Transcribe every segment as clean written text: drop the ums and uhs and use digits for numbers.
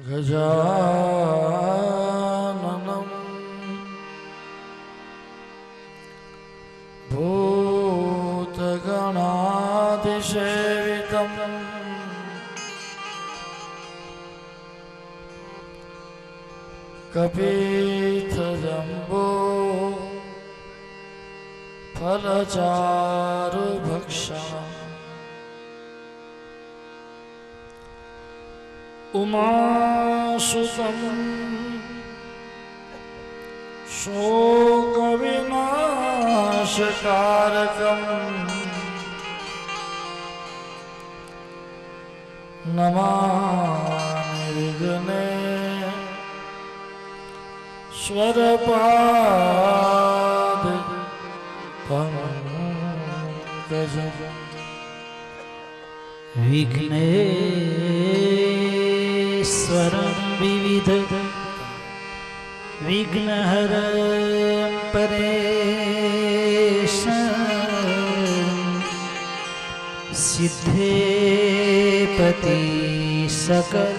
गजाननं भूतगणाधिसेवितं कपीतजम्बो फलचारुभक्षणम् उमासुतं शोकविनाशकारकं नमामि विघ्नेश्वरपाद पंकजं विघ्नेश्वरं विविध विघ्नहरं परेशं सिद्धेपति सकल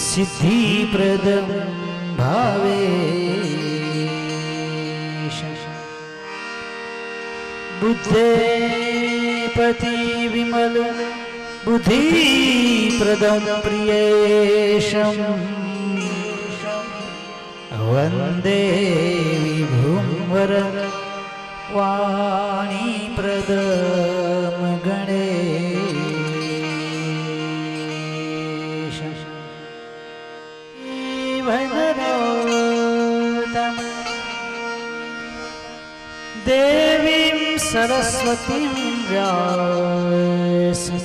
सिद्धिप्रदं भावेशं बुद्धेपति विमल बुद्धिप्रदं प्रियेशं वन्दे विभुं वरं वाणीप्रदं गणेशं भजनोतं देवीं सरस्वतीं व्यासं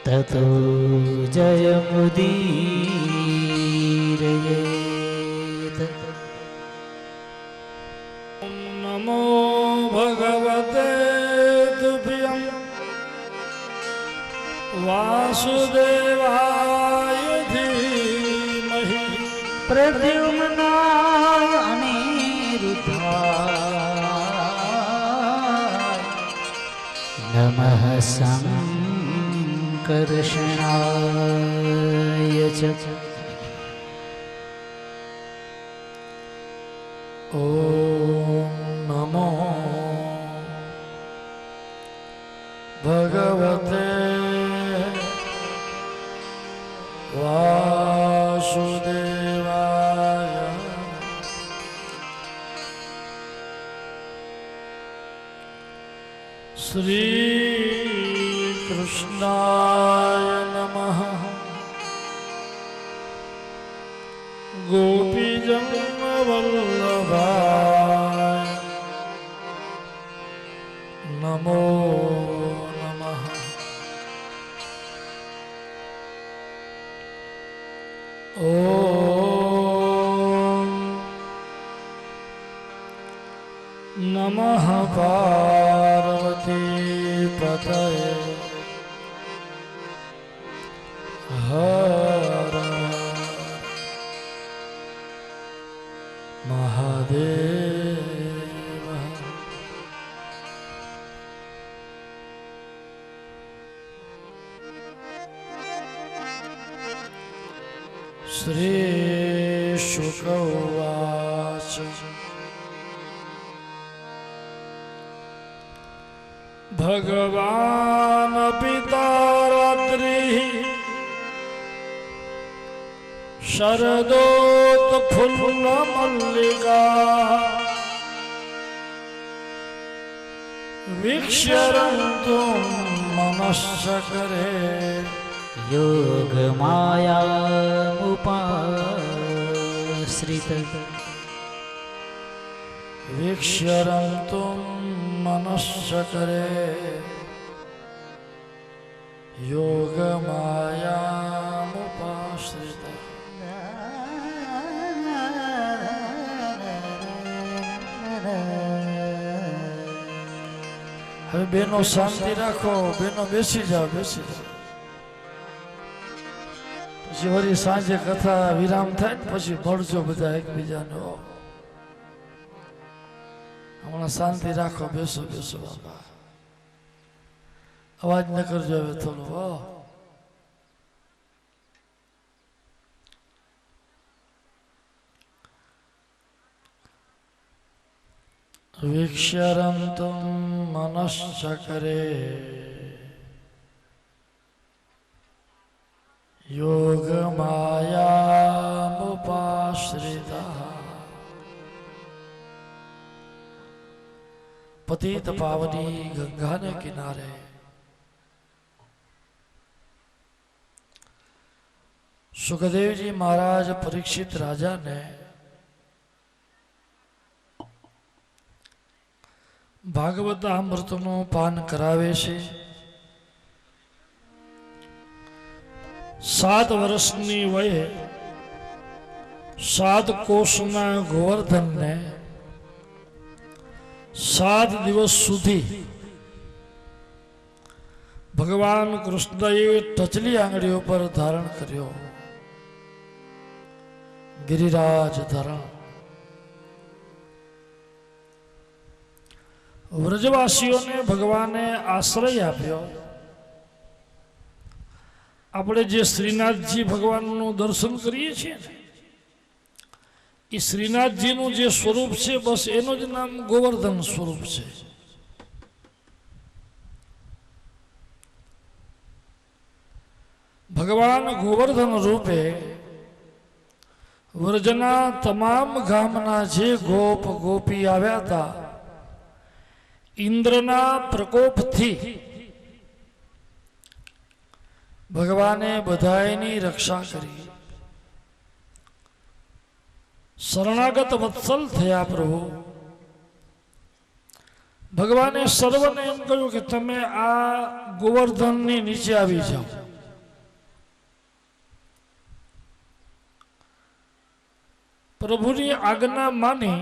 ततो जयमुदीरयेत्। नमो भगवते तुभ्यं वासुदेवाय धीमहि प्रद्युम्नाय अनिरुद्धाय नमः संकर्षणाय च। ॐ नमो भगवते वासुदेवाय श्री कृष्णाय नमः। गोपीजनवल्लभाय नमो नमः। ॐ नमः पार्वती पतये हर महादेव। श्री शुक उवाच भगवान् पिता रात्रिः शरदोत्फुल्लमल्लिका वीक्ष्यरन्तुं मनश्चकरे योगमायामुपाश्रित वीक्ष्यरन्तुं मनश्चकरे योगमायामुपाश्रित। હવે બેનો શાંતિ રાખો, બેનો બેસી જાઓ, બેસી જાઓ. પછી વળી સાંજે કથા વિરામ થાય ને પછી મળજો બધા એકબીજાને. હમણાં શાંતિ રાખો, બેસો બેસો બાબા. અવાજ ન કરજો હવે થોડો. वीक्ष्यरन्तुं मनश्चकरे योगमायामुपाश्रितः पतित पावनी गंगा ने किनारे सुखदेव जी महाराज परीक्षित राजा ने भागवत अमृतનું પાન કરાવે છે। 7 વર્ષની વયે 7 કોષના ગોવર્ધનને 7 દિવસ સુધી ભગવાન કૃષ્ણએ ટચલી આંગળીઓ પર ધારણ કર્યો, गिरिराज धरण। व्रजवासीओं ने भगवाने आश्रय आप्यो। આપણે જે શ્રીનાથજી ભગવાનનું દર્શન કરીએ છીએ ને, એ શ્રીનાથજીનું જે સ્વરૂપ છે બસ એનું જ નામ ગોવર્ધન સ્વરૂપ છે। ભગવાન ગોવર્ધન રૂપે વ્રજના તમામ ગામના જે ગોપ ગોપી આવ્યા હતા, ઇન્દ્રના પ્રકોપથી ભગવાને બધાયની રક્ષા કરી। શરણાગત વત્સલ થયા પ્રભુ। ભગવાને સર્વને એમ કહ્યું કે તમે આ ગોવર્ધનની નીચે આવી જાઓ। પ્રભુની આજ્ઞા માની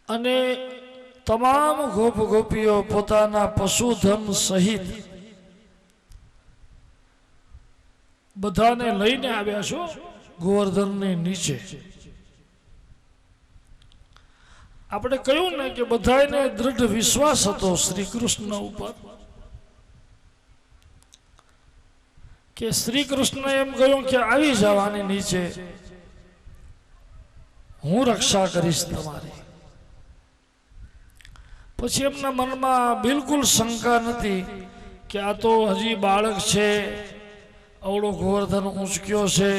અને તમામ ગોપ ગોપીઓ પોતાના પશુધન સહિત બધાને લઈને આવ્યા છો ગોવર્ધનની નીચે। આપણે કહ્યું ને કે બધાને દૃઢ વિશ્વાસ હતો શ્રી કૃષ્ણ ઉપર, કે શ્રી કૃષ્ણ એમ કહ્યું કે આવી જવાની નીચે, હું રક્ષા કરીશ તમારી। પછી એમના મનમાં બિલકુલ શંકા નથી કે આ તો હજી બાળક છે, અવળો ગોવર્ધન ઊંચક્યો છે,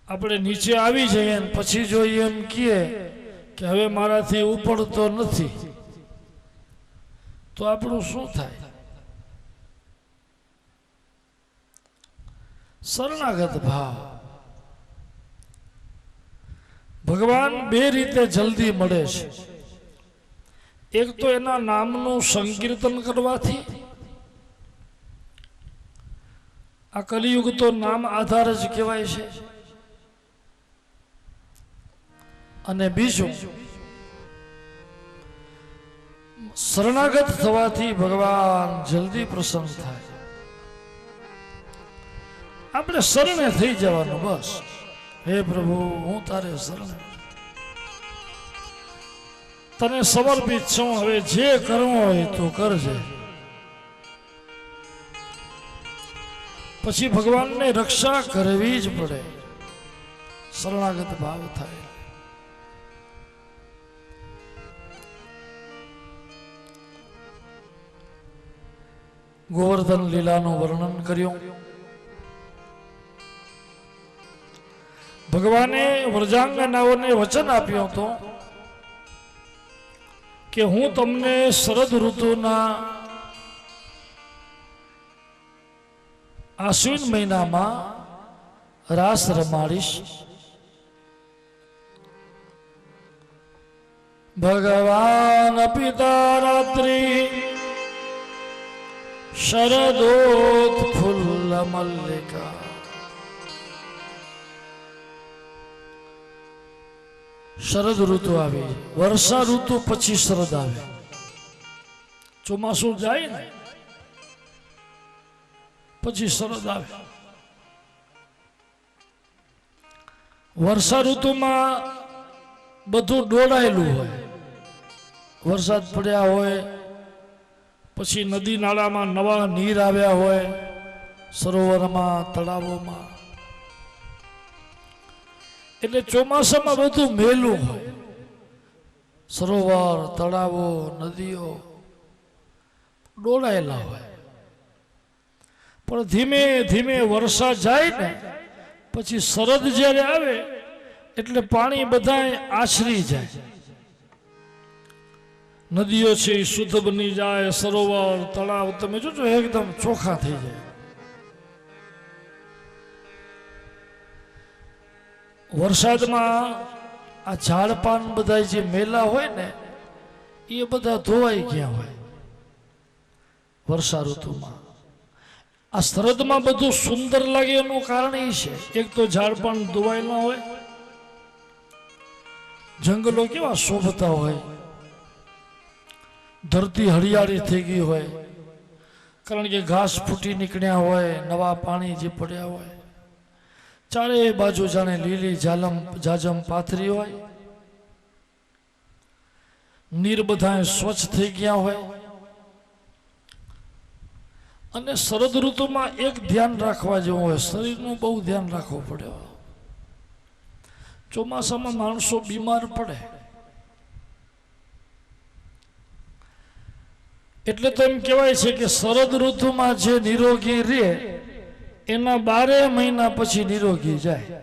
આપણે નીચે આવી જઈએ ને પછી જો એમ કહે કે હવે મારાથી ઉપડતો નથી તો આપણું શું થાય? શરણાગત ભાવ ભગવાન બે રીતે જલ્દી મળે છે। એક તો એના નામનું સંકીર્તન કરવાથી, આ કલિયુગ તો નામ આધાર જ કહેવાય છે, અને બીજું શરણાગત થવાથી ભગવાન જલ્દી પ્રસન્ન થાય। આપણે શરણે થઈ જવાનું બસ। હે પ્રભુ, હું તારે શરણે તને સમર્પિત છું, હવે જે કરવું હોય તું કરજે। પછી ભગવાનને રક્ષા કરવી જ પડે, શરણાગત ભાવ થાય। ગોવર્ધન લીલાનું વર્ણન કર્યું। ભગવાને વ્રજાંગનાઓને વચન આપ્યું હતું કે હું તમને શરદ ઋતુના આશ્વિન મહિનામાં રાસ રમાડીશ। ભગવાન પિતા રાત્રિ શરદોત્ફુલ્લ મલ્લિકા। શરદ ઋતુ આવી, વર્ષા ઋતુ પછી શરદ આવે, ચોમાસું જાય ને પછી શરદ આવે। વર્ષા ઋતુમાં બધું દોડાયેલું હોય, વરસાદ પડ્યા હોય, પછી નદી નાળામાં નવા નીર આવ્યા હોય, સરોવરમાં તળાવોમાં, એટલે ચોમાસામાં બધું મેલું હોય, સરોવર, તળાવો, નદીઓ ડોળાયેલા હોય. પણ ધીમે ધીમે વર્ષા જાય ને પછી શરદ જ્યારે આવે એટલે પાણી બધાય આશરી જાય. નદીઓ છે એ શુદ્ધ બની જાય, સરોવર, તળાવ તમે જોજો એકદમ ચોખ્ખા થઈ જાય. વરસાદમાં આ ઝાડપાન બધા જે મેલા હોય ને એ બધા ધોવાઈ ગયા હોય વર્ષા ઋતુમાં. આ શરદમાં બધું સુંદર લાગે એનું કારણ એ છે, એક તો ઝાડપાન ધોવાયેલા હોય, જંગલો કેવા શોભતા હોય, ધરતી હરિયાળી થઈ ગઈ હોય, કારણ કે ઘાસ ફૂટી નીકળ્યા હોય, નવા પાણી જે પડ્યા હોય, ચારે બાજુ જાણે લીલી જાજમ પાથરી હોય, નીર બધા સ્વચ્છ થઈ ગયા હોય. અને શરદ ઋતુમાં એક ધ્યાન રાખવા જેવું હોય, શરીરનું બહુ ધ્યાન રાખવું પડે. ચોમાસામાં માણસો બીમાર પડે એટલે તો એમ કહેવાય છે કે શરદ ઋતુમાં જે નિરોગી રહે એના 12 મહિના પછી નિરોગી જાય.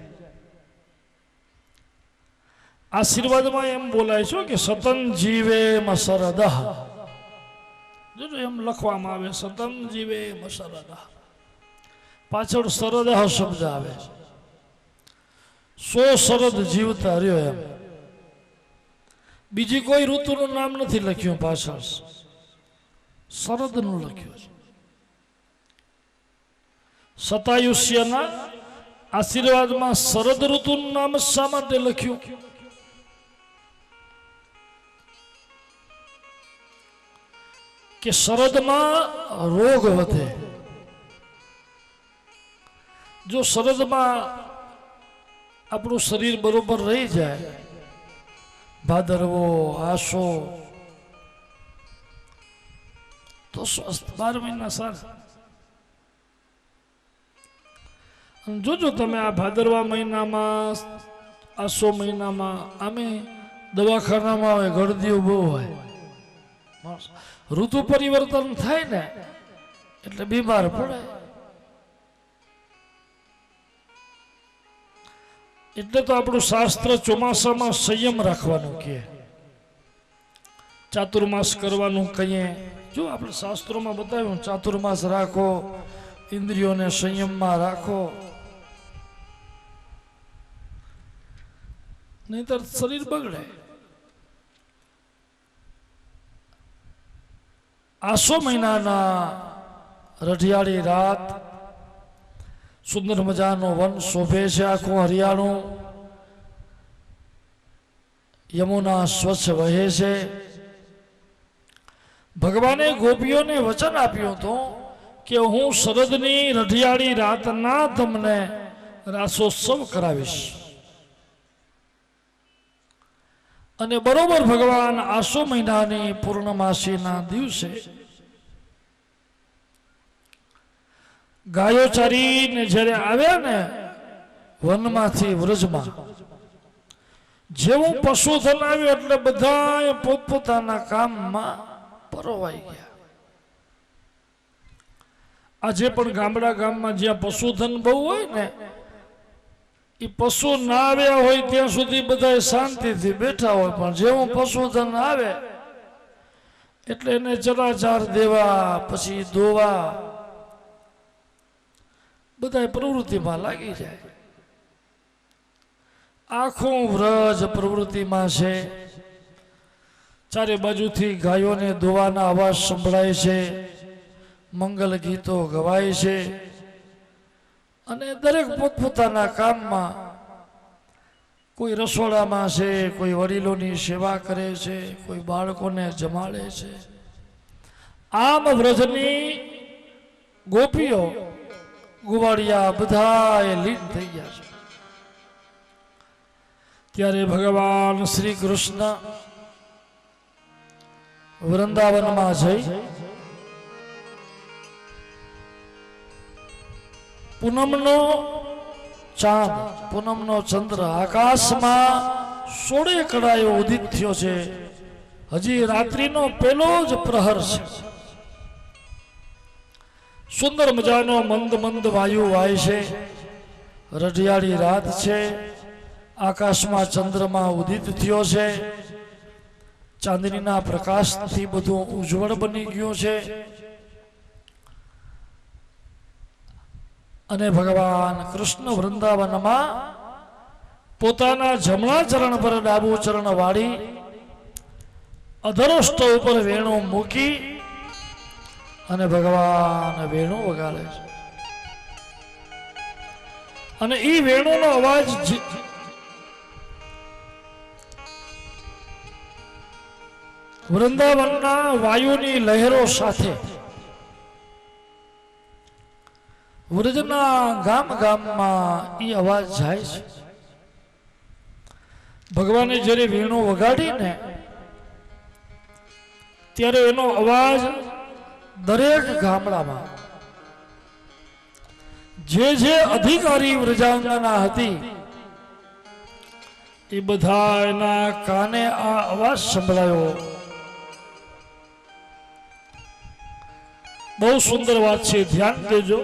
આશીર્વાદમાં એમ બોલાય છે કે સતન જીવે મસરદહ. જોજો એમ લખવામાં આવે સતન જીવે મસરદહ, પાછળ સરદહ શબ્દ આવે, 100 શરદ જીવતા રહ્યો એમ. બીજી કોઈ ઋતુનું નામ નથી લખ્યું, પાછળ શરદનું લખ્યું છે. સતાયુષ્યના આશીર્વાદમાં શરદ ઋતુનું નામ શા માટે લખ્યું? કે શરદમાં રોગ વધે. જો શરદમાં આપણું શરીર બરોબર રહી જાય, ભાદરવો, આસો, તો સ્વસ્થ 12 મહિના સારા. જોજો તમે આ ભાદરવા મહિનામાં, આસો મહિનામાં આમે દવાખાનામાં હોય, ગળદીઓ બહુ હોય. ઋતુ પરિવર્તન થાય ને એટલે બીમાર પડે. એટલે તો આપણું શાસ્ત્ર ચોમાસામાં સંયમ રાખવાનું કહે, ચાતુર્માસ કરવાનું કહીએ. જો આપણે શાસ્ત્રોમાં બતાવ્યું ચાતુર્માસ રાખો, ઇન્દ્રિયોને સંયમમાં રાખો, નહીતર શરીર બગડે. આસો મહિનાના રઢિયાળી રાત, સુંદર મજાનો વન શોભે છે, આખું હરિયાળું, યમુના સ્વચ્છ વહે છે. ભગવાને ગોપીઓને વચન આપ્યું હતું કે હું શરદની રઢિયાળી રાતના તમને રાસોત્સવ કરાવીશ. અને બરોબર ભગવાન આસો મહિનાની પૂર્ણમાસીના દિવસે ગાયો ચારીને જ્યારે આવ્યા ને વનમાંથી વ્રજમાં, જેવું પશુધન આવ્યું એટલે બધા પોતપોતાના કામમાં પરોવાઈ ગયા. આજે પણ ગામમાં જ્યાં પશુધન બહુ હોય ને, એ પશુ ના આવ્યા હોય ત્યાં સુધી બધા શાંતિથી બેઠા હોય, પણ જેવું પશુધન આવે એટલે એને ચરાચાર દેવા, પછી દોવા, બધા પ્રવૃત્તિમાં લાગી જાય. આખું વ્રજ પ્રવૃત્તિમાં છે. ચારે બાજુથી ગાયોને દોવાના અવાજ સંભળાય છે, મંગલ ગીતો ગવાય છે, અને દરેક પોતપોતાના કામમાં, કોઈ રસોડામાં છે, કોઈ વડીલોની સેવા કરે છે, કોઈ બાળકોને જમાડે છે. આમ વ્રજની ગોપીઓ, ગુવાડિયા બધા લીન થઈ ગયા છે. ત્યારે ભગવાન શ્રી કૃષ્ણ વૃંદાવનમાં જઈ પૂનમનો ચાંદ પૂનમનો ચંદ્ર આકાશમાં 16 કળાએ ઉદિત થયો છે. હજી રાત્રિનો પહેલો જ પ્રહર છે. સુંદર મજાનો મંદ મંદ વાયુ વાય છે. રઢિયાળી રાત છે. આકાશમાં ચંદ્રમા ઉદિત થયો છે. ચાંદનીના પ્રકાશથી બધું ઉજ્જવળ બની ગયું છે. અને ભગવાન કૃષ્ણ વૃંદાવનમાં પોતાના જમણા ચરણ પર ડાબું ચરણ વાળી અધરોષ્ટ ઉપર વેણુ મૂકી અને ભગવાન વેણુ વગાડે છે. અને એ વેણુનો અવાજ વૃંદાવનના વાયુની લહેરો સાથે વ્રજના ગામ ગામમાં એ અવાજ જાય છે. ભગવાને જ્યારે વેણુ વગાડીને ત્યારે એનો અવાજ દરેક ગામડામાં જે અધિકારી વ્રજાંગના હતી એ બધા એના કાને આ અવાજ સંભળાયો. બહુ સુંદર વાત છે, ધ્યાન દેજો.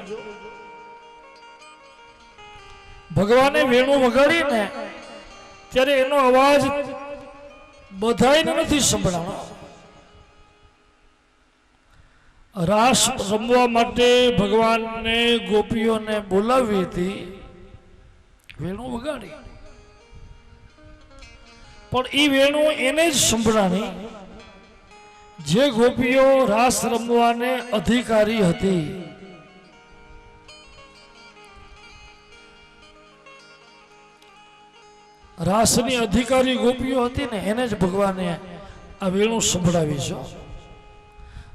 ભગવાને વેણુ વગાડીને ત્યારે એનો અવાજ બધાને નથી સંભળાયો. રાસ રમવા માટે ભગવાનને ગોપીઓને બોલાવી હતી, વેણુ વગાડી, પણ એ વેણુ એને જ સંભળાણી જે ગોપીઓ રાસ રમવાને અધિકારી હતી. રાસની અધિકારી ગોપીઓ હતી ને એને જ ભગવાને આ વેણુ સંભળાવી છે.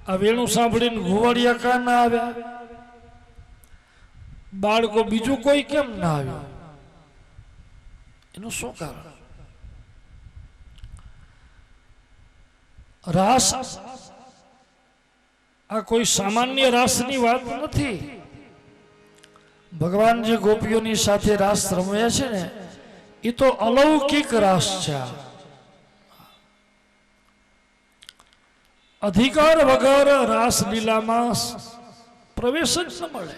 આ વેણુ સાંભળીને ગોવાળિયા કા ના આવ્યા? બાળકો બીજું કોઈ કેમ ના આવ્યું? એનું શું કારણ? રાસ આ કોઈ સામાન્ય રાસની વાત નથી. ભગવાન જે ગોપીઓની સાથે રાસ રમ્યા છે ને એ તો અલૌકિક રાસ છે. અધિકાર વગર રાસલીલામાં પ્રવેશ જ ન મળે.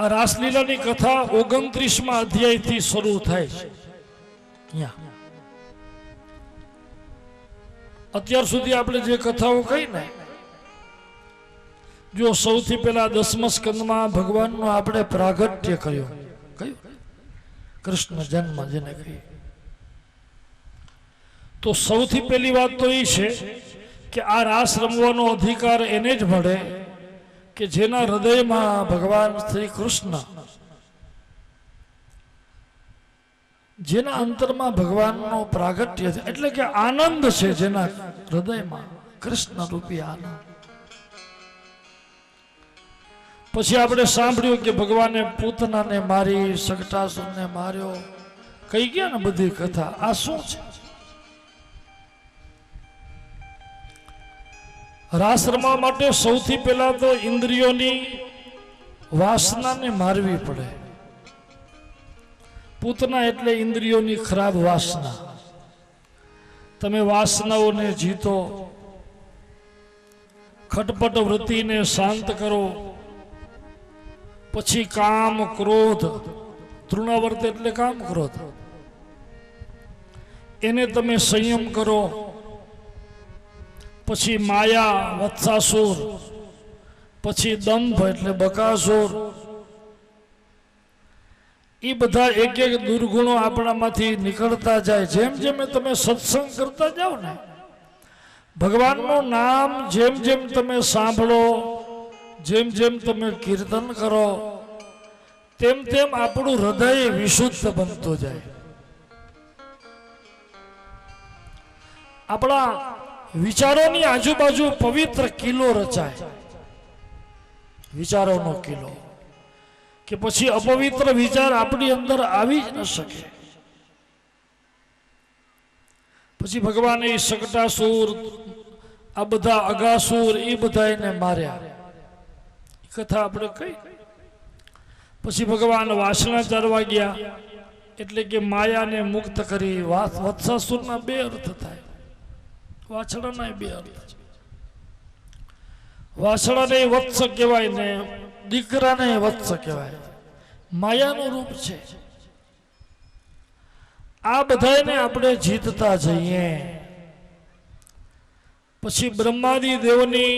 આ રાસલીલાની કથા 29મા અધ્યાયથી શરૂ થાય છે. અત્યાર સુધી આપણે જે કથાઓ કહી ને, જો સૌથી પહેલા 10મા સ્કંદમાં ભગવાનનું આપણે પ્રાગટ્ય કહ્યું, કૃષ્ણ જન્મ જેને કહ્યું, તો સૌથી પહેલી વાત તો એ છે કે આ રાસ રમવાનો અધિકાર એને જ મળે કે જેના હૃદયમાં ભગવાન શ્રી કૃષ્ણ, જેના અંતરમાં ભગવાનનો પ્રાગટ્ય છે, એટલે કે આનંદ છે, જેના હૃદયમાં કૃષ્ણ રૂપી આનંદ. પછી આપણે સાંભળ્યું કે ભગવાને પૂતનાને મારી, સકટાસુરને માર્યો, કહી ગયા ને બધી કથા. આ શું છે? રાસ રમવા માટે સૌથી પહેલા તો ઇન્દ્રિયોની વાસનાને મારવી પડે. પૂતના એટલે ઇન્દ્રિયોની ખરાબ વાસના. તમે વાસનાઓને જીતો, ખટપટ વૃત્તિને શાંત કરો, પછી કામ ક્રોધ, તૃણાવર્ત એટલે કામ ક્રોધ, એને તમે સંયમ કરો. પછી માયા વત્સાસુર, પછી દંભ એટલે બકાસુર. એ બધા એક એક દુર્ગુણો આપણામાંથી નીકળતા જાય. જેમ જેમ તમે સત્સંગ કરતા જાઓ ને, ભગવાનનું નામ જેમ જેમ તમે સાંભળો, જેમ જેમ તમે કીર્તન કરો, તેમ તેમ આપણું હૃદય વિશુદ્ધ બનતું જાય. આપણા વિચારોની આજુબાજુ પવિત્ર કિલ્લો રચાય, વિચારોનો કિલ્લો, કે પછી અપવિત્ર વિચાર આપણી અંદર આવી જ ન શકે. પછી ભગવાને એ સકટાસુર, આ બધા અગાસુર, એ બધા એને માર્યા. કથા આપણે કહી. પછી ભગવાન વાસણા ચારવા ગયા, એટલે કે માયાને મુક્ત કરી. વત્સાસુરના બે અર્થ થાય, વાછડાના બે અર્થ છે. વાછડાને વત્સ કહેવાય ને દીકરાને વત્સ કહેવાય. માયાનું રૂપ છે. આ બધાને આપણે જીતતા જઈએ. પછી બ્રહ્માદિ દેવની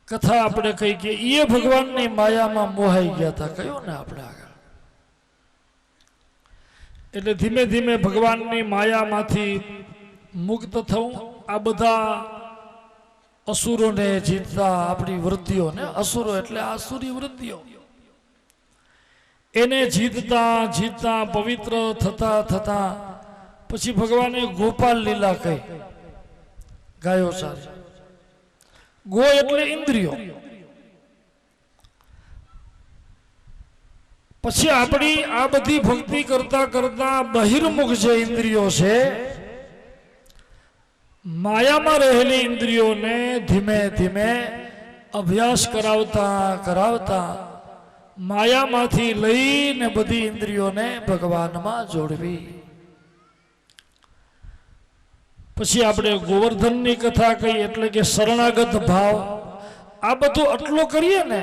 કથા આપણે કહી કે એ ભગવાનની માયામાં મોહાઈ ગયા હતા, કયો ને આપણે આગળ. એટલે ધીમે ધીમે ભગવાનની માયામાંથી મુક્ત થવું, આ બધા અસુરોને જીતતા આપણી વૃત્તિઓને, અસુરો એટલે આસુરી વૃત્તિઓ, એને જીતતા જીતતા પવિત્ર થતા થતા પછી ભગવાને ગોપાલ લીલા કહી. ગાયો સારી, ગો એટલે ઇન્દ્રિયો. પછી આપણી આ બધી ભક્તિ કરતા કરતા બહિર્મુખ જે ઇન્દ્રિયો છે, માયામાં રહેલી ઇન્દ્રિયોને ધીમે ધીમે અભ્યાસ કરાવતા કરાવતા માયામાંથી લઈને બધી ઇન્દ્રિયોને ભગવાનમાં જોડવી. પછી આપણે ગોવર્ધનની કથા કહી, એટલે કે શરણાગત ભાવ. આ બધું આટલું કરીએ ને,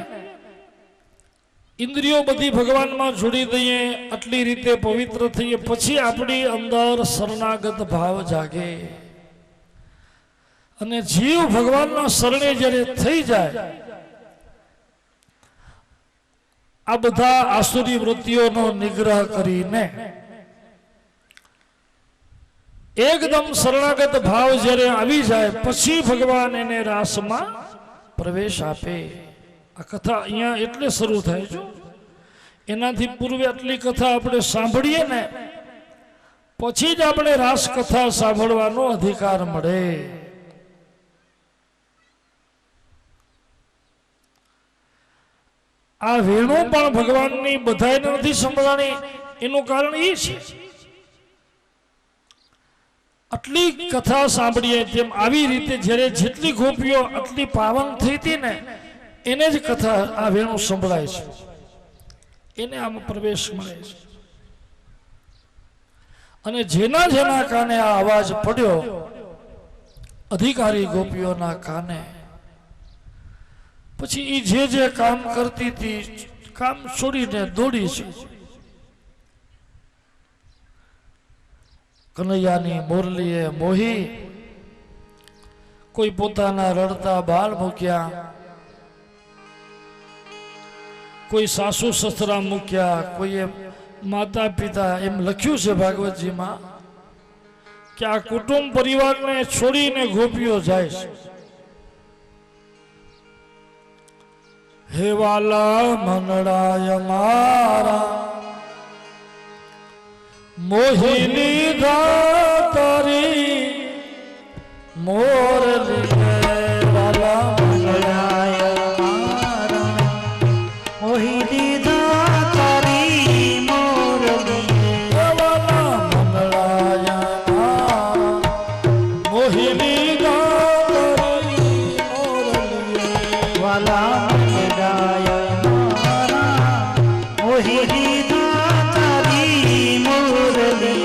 ઇન્દ્રિયો બધી ભગવાનમાં જોડી દઈએ, આટલી રીતે પવિત્ર થઈએ, પછી આપણી અંદર શરણાગત ભાવ જાગે. અને જીવ ભગવાનના શરણે જ્યારે થઈ જાય, આ બધા આસુરી વૃત્તિઓનો નિગ્રહ કરીને એકદમ શરણાગત ભાવ જ્યારે આવી જાય, પછી ભગવાન એને રાસમાં પ્રવેશ આપે. આ કથા અહીંયા એટલે શરૂ થાય છે. એનાથી પૂર્વે આટલી કથા આપણે સાંભળીએ ને, પછી જ આપણે રાસ કથા સાંભળવાનો અધિકાર મળે. આ વેણુ પણ ભગવાનની બધાને નથી સંભળાણી. એનું કારણ એ છે, આટલી કથા સાંભળીએ તેમ આવી રીતે જ્યારે જેટલી ગોપીઓ આટલી પાવન થઈ હતી ને, એને જ કથા આ વેણુ સંભળાય છે, એને આમ પ્રવેશ મળે છે. અને જેના જેના કાને આ અવાજ પડ્યો, અધિકારી ગોપીઓના કાને, પછી એ જે જે કામ કરતી હતી, કામ છોડીને દોડી છે. કનૈયાની મોરલીએ મોહી, કોઈ પોતાના રડતા બાળ મૂક્યા, કોઈ સાસુ સસરા મૂક્યા, કોઈએ માતા પિતા. એમ લખ્યું છે ભાગવતજીમાં કે આ કુટુંબ પરિવારને છોડીને ગોપીઓ જાય છે. હે વાલા મનડાય મારા, મોહી લીધા તારી મોરલી. વાલા મનડાય મારા, મોહી લીધા તારી મોરલી. વાલા મનડાય મારા, મોહી લીધા તારી મોરલી. વાલા મનડાય મારા, મોહી લીધા તારી મોરલી.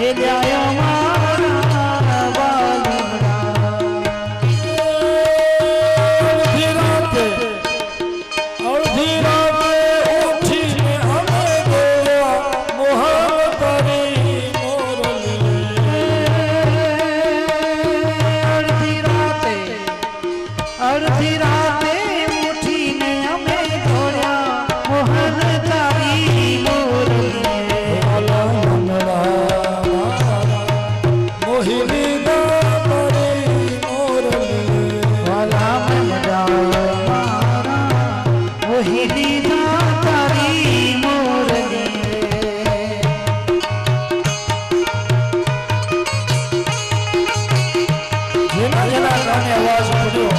ખેલ્યા અમારા બાલુડા અડધી રાતે ઉઠીને અમે ગોયા મોહન તારી મોરલી. અડધી રાતે ઉઠીને અમે દોડ્યા મોહન તારી મોરલી. વાલા મંગળા મોહિની તારી મોરલી. વાલા મંગળા મારા મોહિની તારી મોરલી. જેના જેના કાને અવાજ પડ્યો,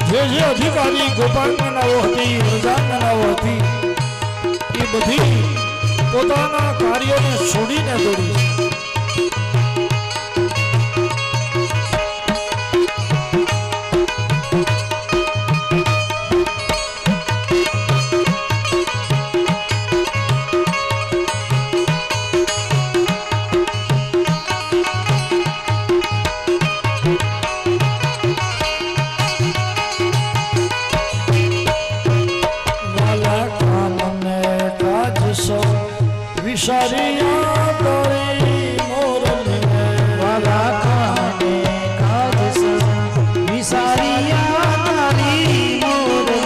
જે અધિકારી ગોપાંગનાઓ હતી, રજાંગનાઓ હતી, એ બધી પોતાના કાર્યોને છોડીને દોડી છે. વાલા કામને કાજ સૌ વિચાર્યા તારી મોરલી. વાલા કાને કાજ સૌ વિસારિયા તારી મોરલી.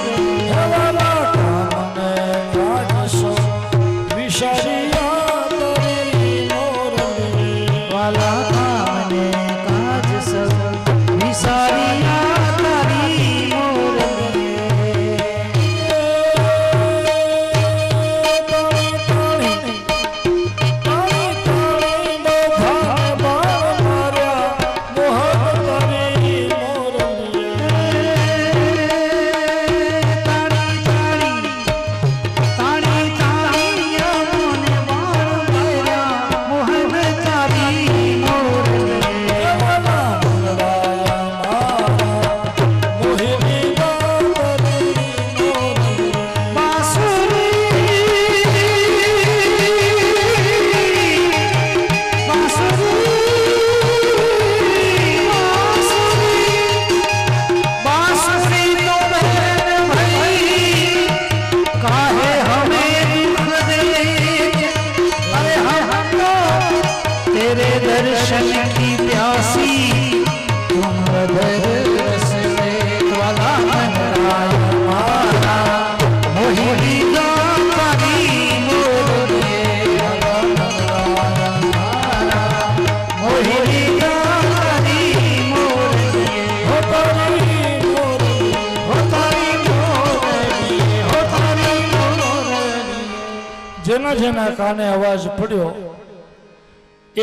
વાલા કામને કાજ સૌ વિચાર્યા તારી મોરલી. વાલા કાને કાજ સૌ વિસારિયા તારી મોરલી. તાળી તાળી યમોને બાણ માર્યા મોહન તારી મોરલી. बांसुरी तो बहन भई काहे हमें दुख दे. अरे हम तो तेरे दर्शन की प्यासी तुम हृदय रस में. वाला मंगलाय मारा मोहिनी तारी मोरली. वाला मंगलाय मारा मोहिनी तारी मोरली. हो तारी मोरली. જેના જેના કાને અવાજ પડ્યો,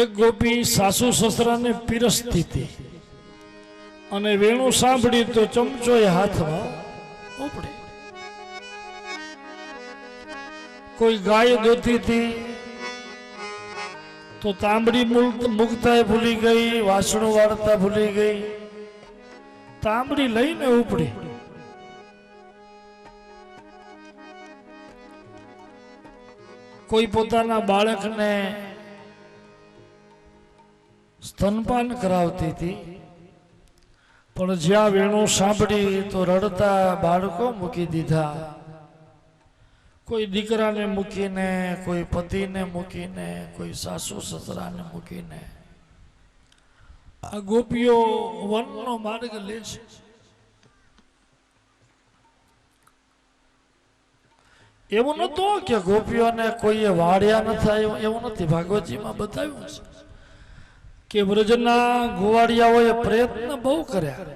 એક ગોપી સાસુ સસરાને પીરસતી હતી અને વેણું સાંભળી તો ચમચો એ હાથમાં ઉપડે. કોઈ ગાય દોતી હતી તો તાંબડી મૂકતા ભૂલી ગઈ, વાસણો વાળતા ભૂલી ગઈ, તાંબડી લઈને ઉપડી. કોઈ પોતાના બાળકને સ્તનપાન કરાવતી હતી, પણ જ્યાં વેણું સાંભળી તો રડતા બાળકો મૂકી દીધા. કોઈ દીકરાને મૂકીને, કોઈ પતિને મૂકીને, કોઈ સાસુ સસરાને મૂકીને આ ગોપીઓ વનનો માર્ગ લે છે. એવું નતું કે ગોપીઓને કોઈએ વાળ્યા ન થાય, એવું નથી. ભાગવતજીમાં બતાવ્યું છે કે વ્રજના ગોવાળિયાઓએ પ્રયત્ન બહુ કર્યા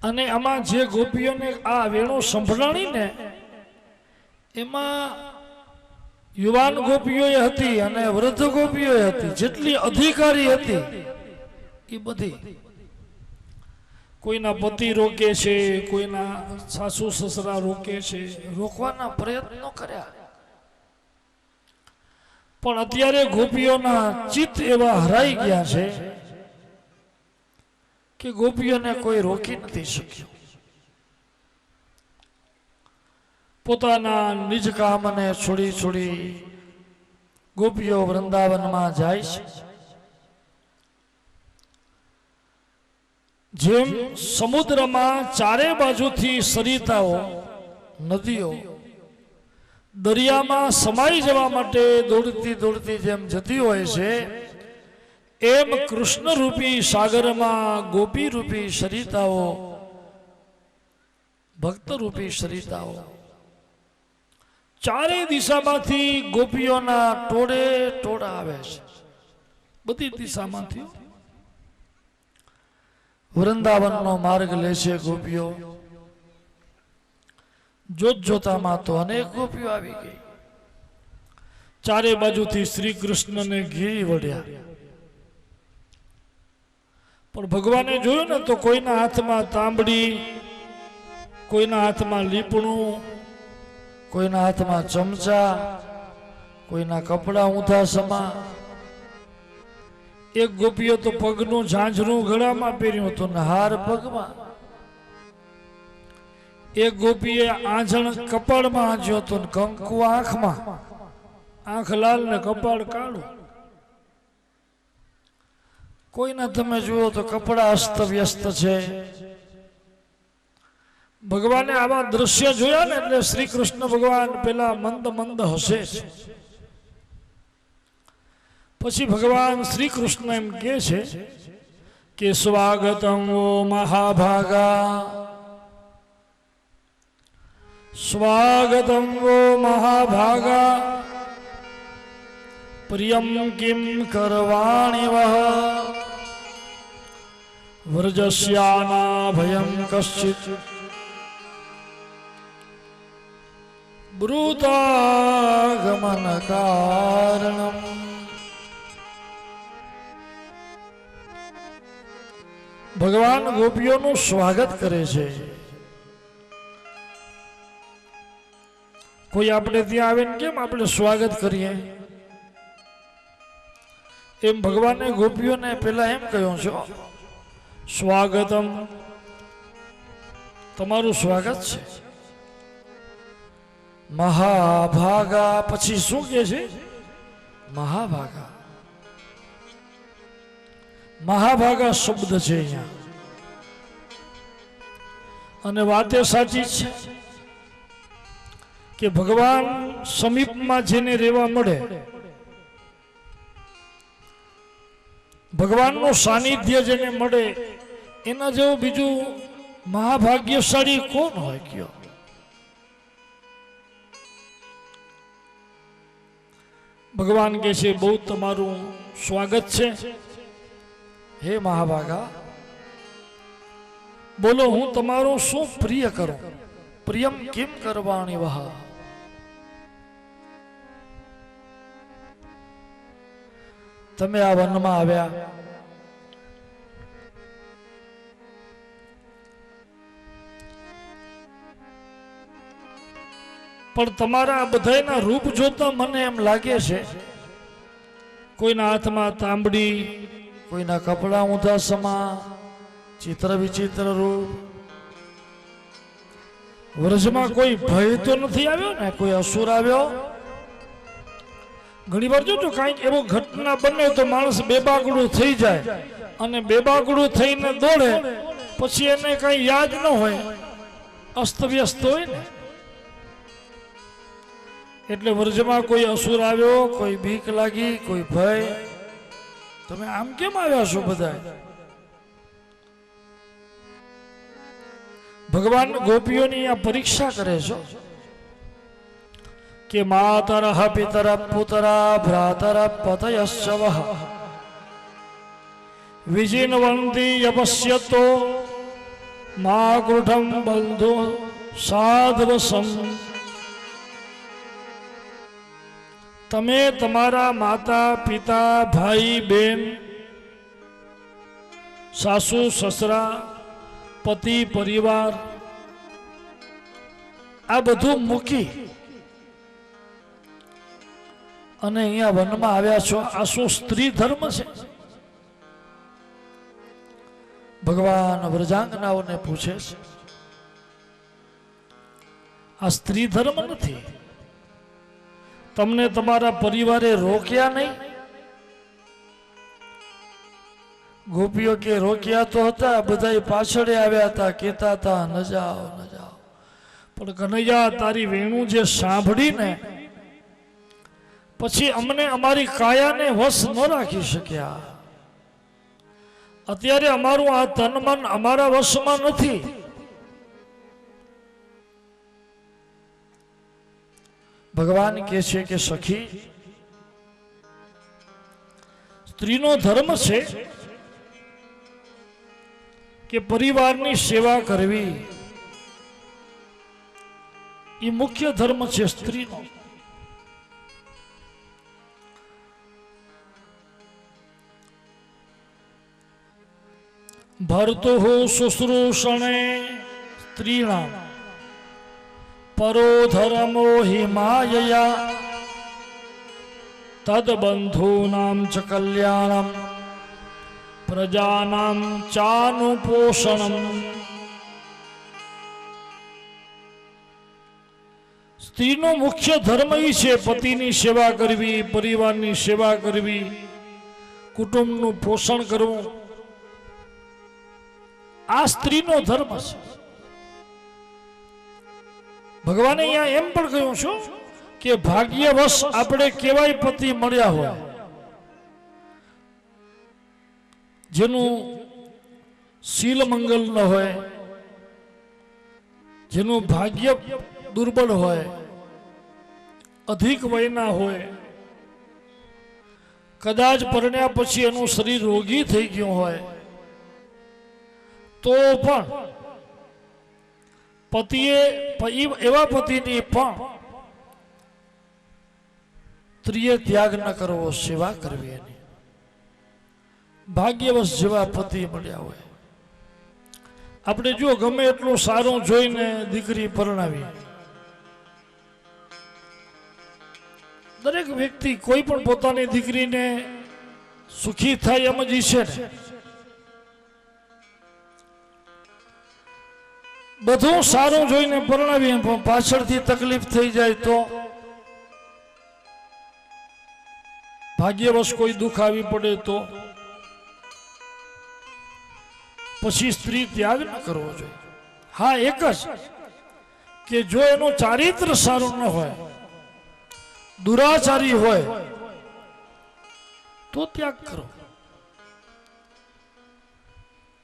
અને આમાં જે ગોપીઓને આ વેણું સંભળાણી ને એમાં યુવાન ગોપીઓએ હતી અને વૃદ્ધ ગોપીઓએ હતી. જેટલી અધિકારી હતી એ બધી કોઈના પતિ રોકે છે, કોઈના સાસુ સસરા રોકે છે, રોકવાના પ્રયત્નો કર્યા. પણ અત્યારે ગોપીઓના ચિત્ત એવા હરાઈ ગયા છે કે ગોપીઓને કોઈ રોકી નથી શક્યું. પોતાના નિજ કામને છોડી છોડી ગોપીઓ વૃંદાવનમાં જાય છે. જેમ સમુદ્રમાં ચારે બાજુથી સરિતાઓ નદીઓ દરિયામાં સમાઈ જવા માટે દોડતી દોડતી જેમ જતી હોય છે, એમ કૃષ્ણ રૂપી સાગરમાં ગોપી રૂપી સરિતાઓ, ભક્ત રૂપી સરિતાઓ ચારે દિશામાંથી ગોપીઓના ટોળે ટોળા આવે છે. બધી દિશામાંથી વૃંદાવનનો માર્ગ લે છે ગોપીઓ. જોત જોતામાં તો અનેક ગોપીઓ આવી ગઈ. ચારે બાજુથી શ્રી કૃષ્ણને ઘેરી વળ્યા. પણ ભગવાને જોયું ને તો કોઈના હાથમાં તાંબડી, કોઈના હાથમાં લીપણું, કોઈના હાથમાં ચમચા, કોઈના કપડા ઊંધા સમા. એક ગોપીઓ તો પગનું ઝાંઝરું ગળામાં પહેર્યું હતું ને હાર પગમાં. એક ગોપીએ આંજણ કપાળમાં આંજ્યો હતો ને કંકુ આંખમાં. આંખ લાલ ને કપાળ કાળું. કોઈના તમે જુઓ તો કપડા અસ્ત વ્યસ્ત છે. ભગવાને આવા દ્રશ્ય જોયા ને એટલે શ્રી કૃષ્ણ ભગવાન પેલા મંદ મંદ હસે છે. પછી ભગવાન શ્રી કૃષ્ણ એમ કહે છે કે સ્વાગતમ ઓ મહાભાગા, સ્વાગતમ ઓ મહાભાગા, પ્રિયમ કિમ કરવાણિ વહ, વ્રજસ્યાના ભયમ કશ્ચિત બ્રૂતાગમન કારણમ. ભગવાન ગોપીઓનું સ્વાગત કરે છે. કોઈ આપણે ત્યાં આવે ને કેમ આપણે સ્વાગત કરીએ, એમ ભગવાને ગોપીઓને પેલા એમ કહ્યું છે, સ્વાગતમ, તમારું સ્વાગત છે. મહાભાગા પછી શું કે છે? મહાભાગા. મહાભાગા શબ્દ છે અહીંયા, અને વાતે સાચી છે કે ભગવાન સમીપમાં જેને રહેવા મળે, ભગવાનનું સાનિધ્ય જેને મળે, એના જેવું બીજું મહાભાગ્યશાળી કોણ હોય કયો? ભગવાન કહે છે બહુ તમારું સ્વાગત છે હે મહાભાગા. બોલો હું તમારું શું પ્રિય કરું? પ્રિયમ કેમ કરવાણી વહ. તમે આ વનમાં આવ્યા, પણ તમારા બધાના રૂપ જોતા મને એમ લાગે છે કોઈના હાથમાં તાંબડી, કોઈના કપડા ઊંધા સમા, ચિત્ર વિચિત્ર રૂપ. વ્રજમાં કોઈ ભય તો નથી આવ્યો ને? કોઈ અસુર આવ્યો? ઘણી વાર જો કઈક એવો ઘટના બને તો માણસ બેબાકડું થઈ જાય, અને બેબાકડું થઈને દોડે, પછી એને કઈ યાદ ન હોય, અસ્તવ્યસ્ત હોય ને. એટલે વ્રજમાં કોઈ અસુર આવ્યો, કોઈ બીક લાગી, કોઈ ભય. તમે આમ કેમ આવ્યા છો બધા? ભગવાન ગોપીઓની આ પરીક્ષા કરે છે કે માતરઃ પિતરઃ પુત્રા ભ્રાતરઃ પતયશ્ચ વઃ વિજિનવંતી યપસ્યતો મા કૃઠં બંધુ સાધવસં. તમે તમારા માતા પિતા, ભાઈ બહેન, સાસુ સસરા, પતિ પરિવાર, આ બધું મૂકી અને અહીંયા વનમાં આવ્યા છો. આ શું સ્ત્રી ધર્મ છે? ભગવાન વ્રજાંગનાઓને પૂછે છે. આ સ્ત્રી ધર્મ નથી. તમને તમારા પરિવારે રોક્યા નહીં? ગોપીઓ કે રોક્યા તો હતા, બધા પાછળ આવ્યા હતા, કહેતા હતા ન જાઓ ન જાઓ. પણ કનૈયા તારી વેણું જે સાંભળીને પછી અમને અમારી કાયાને વશ ન રાખી શક્યા. અત્યારે અમારું આ તન મન અમારા વશમાં નથી. ભગવાન કહે છે કે સખી, સ્ત્રીનો ધર્મ છે કે પરિવારની સેવા કરવી. એ મુખ્ય ધર્મ છે સ્ત્રીનો. ભર્તુ શુશ્રૂષણે સ્ત્રીણામ પરો ધર્મો હિ માયયા તદબંધૂનામ ચ કલ્યાણમ પ્રજાનામ ચાનુપોષણમ. સ્ત્રીનો મુખ્ય ધર્મ એ છે પતિની સેવા કરવી, પરિવારની સેવા કરવી, કુટુંબનું પોષણ કરવું. આ સ્ત્રીનો ધર્મ છે. ભગવાને અહીંયા એમ પણ કહ્યું છે કે ભાગ્યવશ આપણે કેવાય પતિ મળ્યા હોય, જેનું શીલ મંગલ ન હોય, જેનું ભાગ્ય દુર્બળ હોય, અધિક વયના હોય, કદાચ પરણ્યા પછી એનું શરીર રોગી થઈ ગયું હોય, તો પણ પતિએ એવા પતિની પણ સ્ત્રીએ ત્યાગ ન કરવો, સેવા કરવી. એની ભાગ્યવશ જેવા પતિ મળ્યા હોય. આપણે જો ગમે એટલું સારું જોઈને દીકરી પરણાવી, દરેક વ્યક્તિ કોઈ પણ પોતાની દીકરીને સુખી થાય એમ જ ઈચ્છે ને. બધું સારું જોઈને પરણાવીએ પણ પાછળથી તકલીફ થઈ જાય તો, ભાગ્યવશ કોઈ દુઃખ આવી પડે તો પછી સ્ત્રી ત્યાગ ન કરવો જોઈએ. હા, એક જ કે જો એનું ચારિત્ર સારું ન હોય, દુરાચારી હોય, તો ત્યાગ કરો,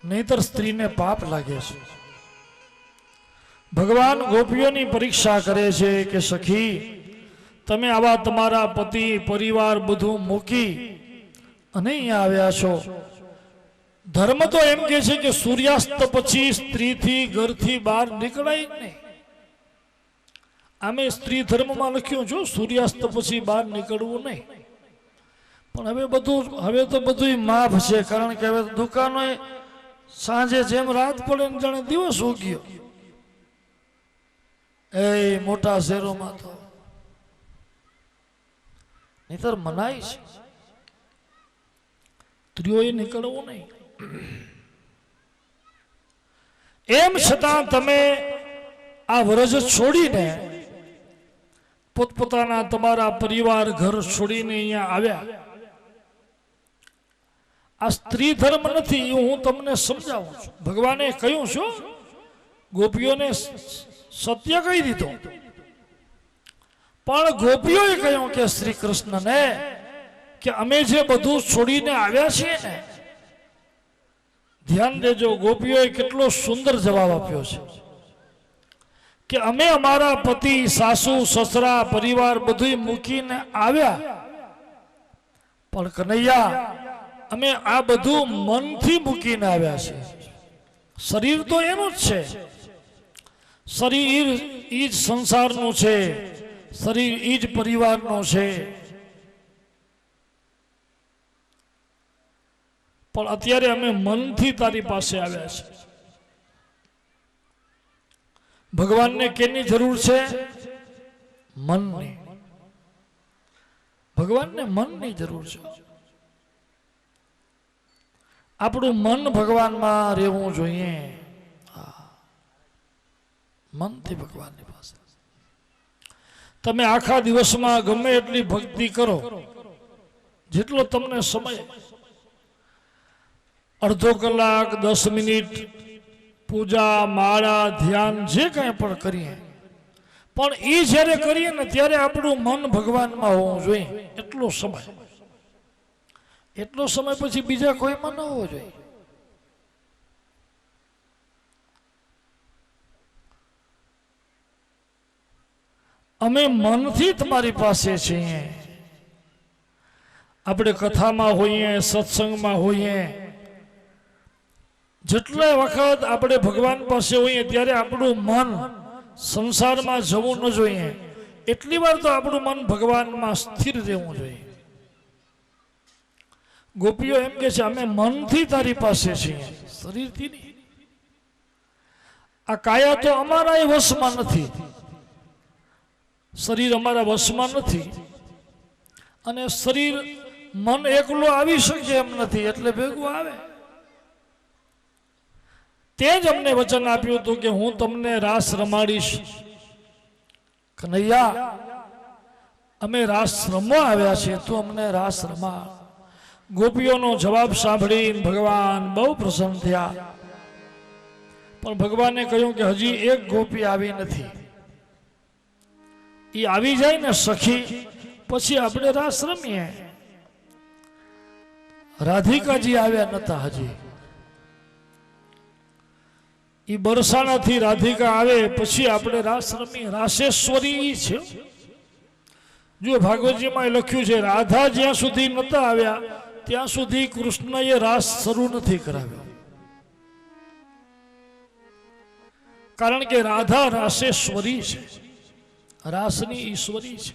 નહીતર સ્ત્રીને પાપ લાગે છે. ભગવાન ગોપીઓની પરીક્ષા કરે છે કે સખી, તમે આવા તમારા પતિ પરિવાર બધું મૂકી અને અહીંયા આવ્યા છો. ધર્મ તો એમ કે છે કે સૂર્યાસ્ત પછી સ્ત્રીથી ઘરથી બહાર નીકળાય નહીં. આમે સ્ત્રી ધર્મમાં લખ્યું જો સૂર્યાસ્ત પછી બહાર નીકળવું નહીં. પણ હવે તો બધું માફ છે, કારણ કે હવે દુકાનો સાંજે જેમ રાત પડે ને જાણે દિવસ ઉગ્યો. એ મોટા શહેરોમાં તો નહીતર મનાય છે, સ્ત્રીઓએ નીકળવું નહીં. એમ છતાં તમે આ વ્રજ છોડીને પોતપોતાના તમારા પરિવાર ઘર છોડીને અહીંયા આવ્યા. આ સ્ત્રી ધર્મ નથી, હું તમને સમજાવું છું. ભગવાને કહ્યું છું, ગોપીઓને સત્ય કહી દીધું, પણ ગોપીઓએ કહ્યું કે શ્રી કૃષ્ણને કે અમે જે બધું છોડીને આવ્યા છીએ ને, ધ્યાન દેજો, ગોપીઓએ કેટલો સુંદર જવાબ આપ્યો છે કે અમે અમારા પતિ, સાસુ, સસરા, પરિવાર બધું મૂકીને આવ્યા, પણ કનૈયા અમે આ બધું મનથી મૂકીને આવ્યા છે. શરીર તો એનું જ છે, શરીર ઈ જ સંસારનું છે, શરીર ઈ જ પરિવારનું છે. પણ અત્યારે અમે મનથી તારી પાસે આવ્યા છે. ભગવાનને કેની જરૂર છે? મનની. ભગવાનને મનની જરૂર છે. આપણું મન ભગવાનમાં રહેવું જોઈએ. મનથી ભગવાનની પાસે. તમે આખા દિવસમાં ગમે એટલી ભક્તિ કરો, જેટલો તમને સમય, અડધો કલાક 10 મિનિટ પૂજા માળા ધ્યાન જે કંઈ પણ કરીએ, પણ એ જ્યારે કરીએ ને ત્યારે આપણું મન ભગવાનમાં હોવું જોઈએ. એટલો સમય પછી બીજા કોઈમાં ન હોવો જોઈએ. અમે મનથી તમારી પાસે છીએ. આપણે કથામાં હોઈએ, સત્સંગમાં હોઈએ, જેટલા વખત આપણે ભગવાન પાસે હોઈએ ત્યારે આપણું મન સંસારમાં જવું ન જોઈએ. એટલી વાર તો આપણું મન ભગવાનમાં સ્થિર રહેવું જોઈએ. ગોપીઓ એમ કે છે, અમે મનથી તારી પાસે છીએ, શરીરથી નહીં. આ કાયા તો અમારા વશમાં નથી, શરીર અમારા વશમાં નથી, અને શરીર મન એકલો આવી શકે એમ નથી, એટલે ભેગું આવે. તે જ અમને વચન આપ્યું હતું કે હું તમને રાસ રમાડીશ. કનૈયા, અમે રાસ રમવા આવ્યા છીએ, તું અમને રાસ રમા. ગોપીઓનો જવાબ સાંભળીને ભગવાન બહુ પ્રસન્ન થયા. પણ ભગવાને કહ્યું કે હજી એક ગોપી આવી નથી. એ આવી જાય ને સખી, પછી આપણે રાસ રમીએ. રાધિકાજી આવ્યા નતા હજી. એ બરસાણાથી રાધિકા આવે પછી આપણે રાસ રમીએ. રાસેશ્વરી છે. જો ભાગવતજીમાં લખ્યું છે, રાધા જ્યાં સુધી નતા આવ્યા ત્યાં સુધી કૃષ્ણએ રાસ શરૂ નથી કરાવ્યો. કારણ કે રાધા રાસેશ્વરી છે, રાસની ઈશ્વરી છે.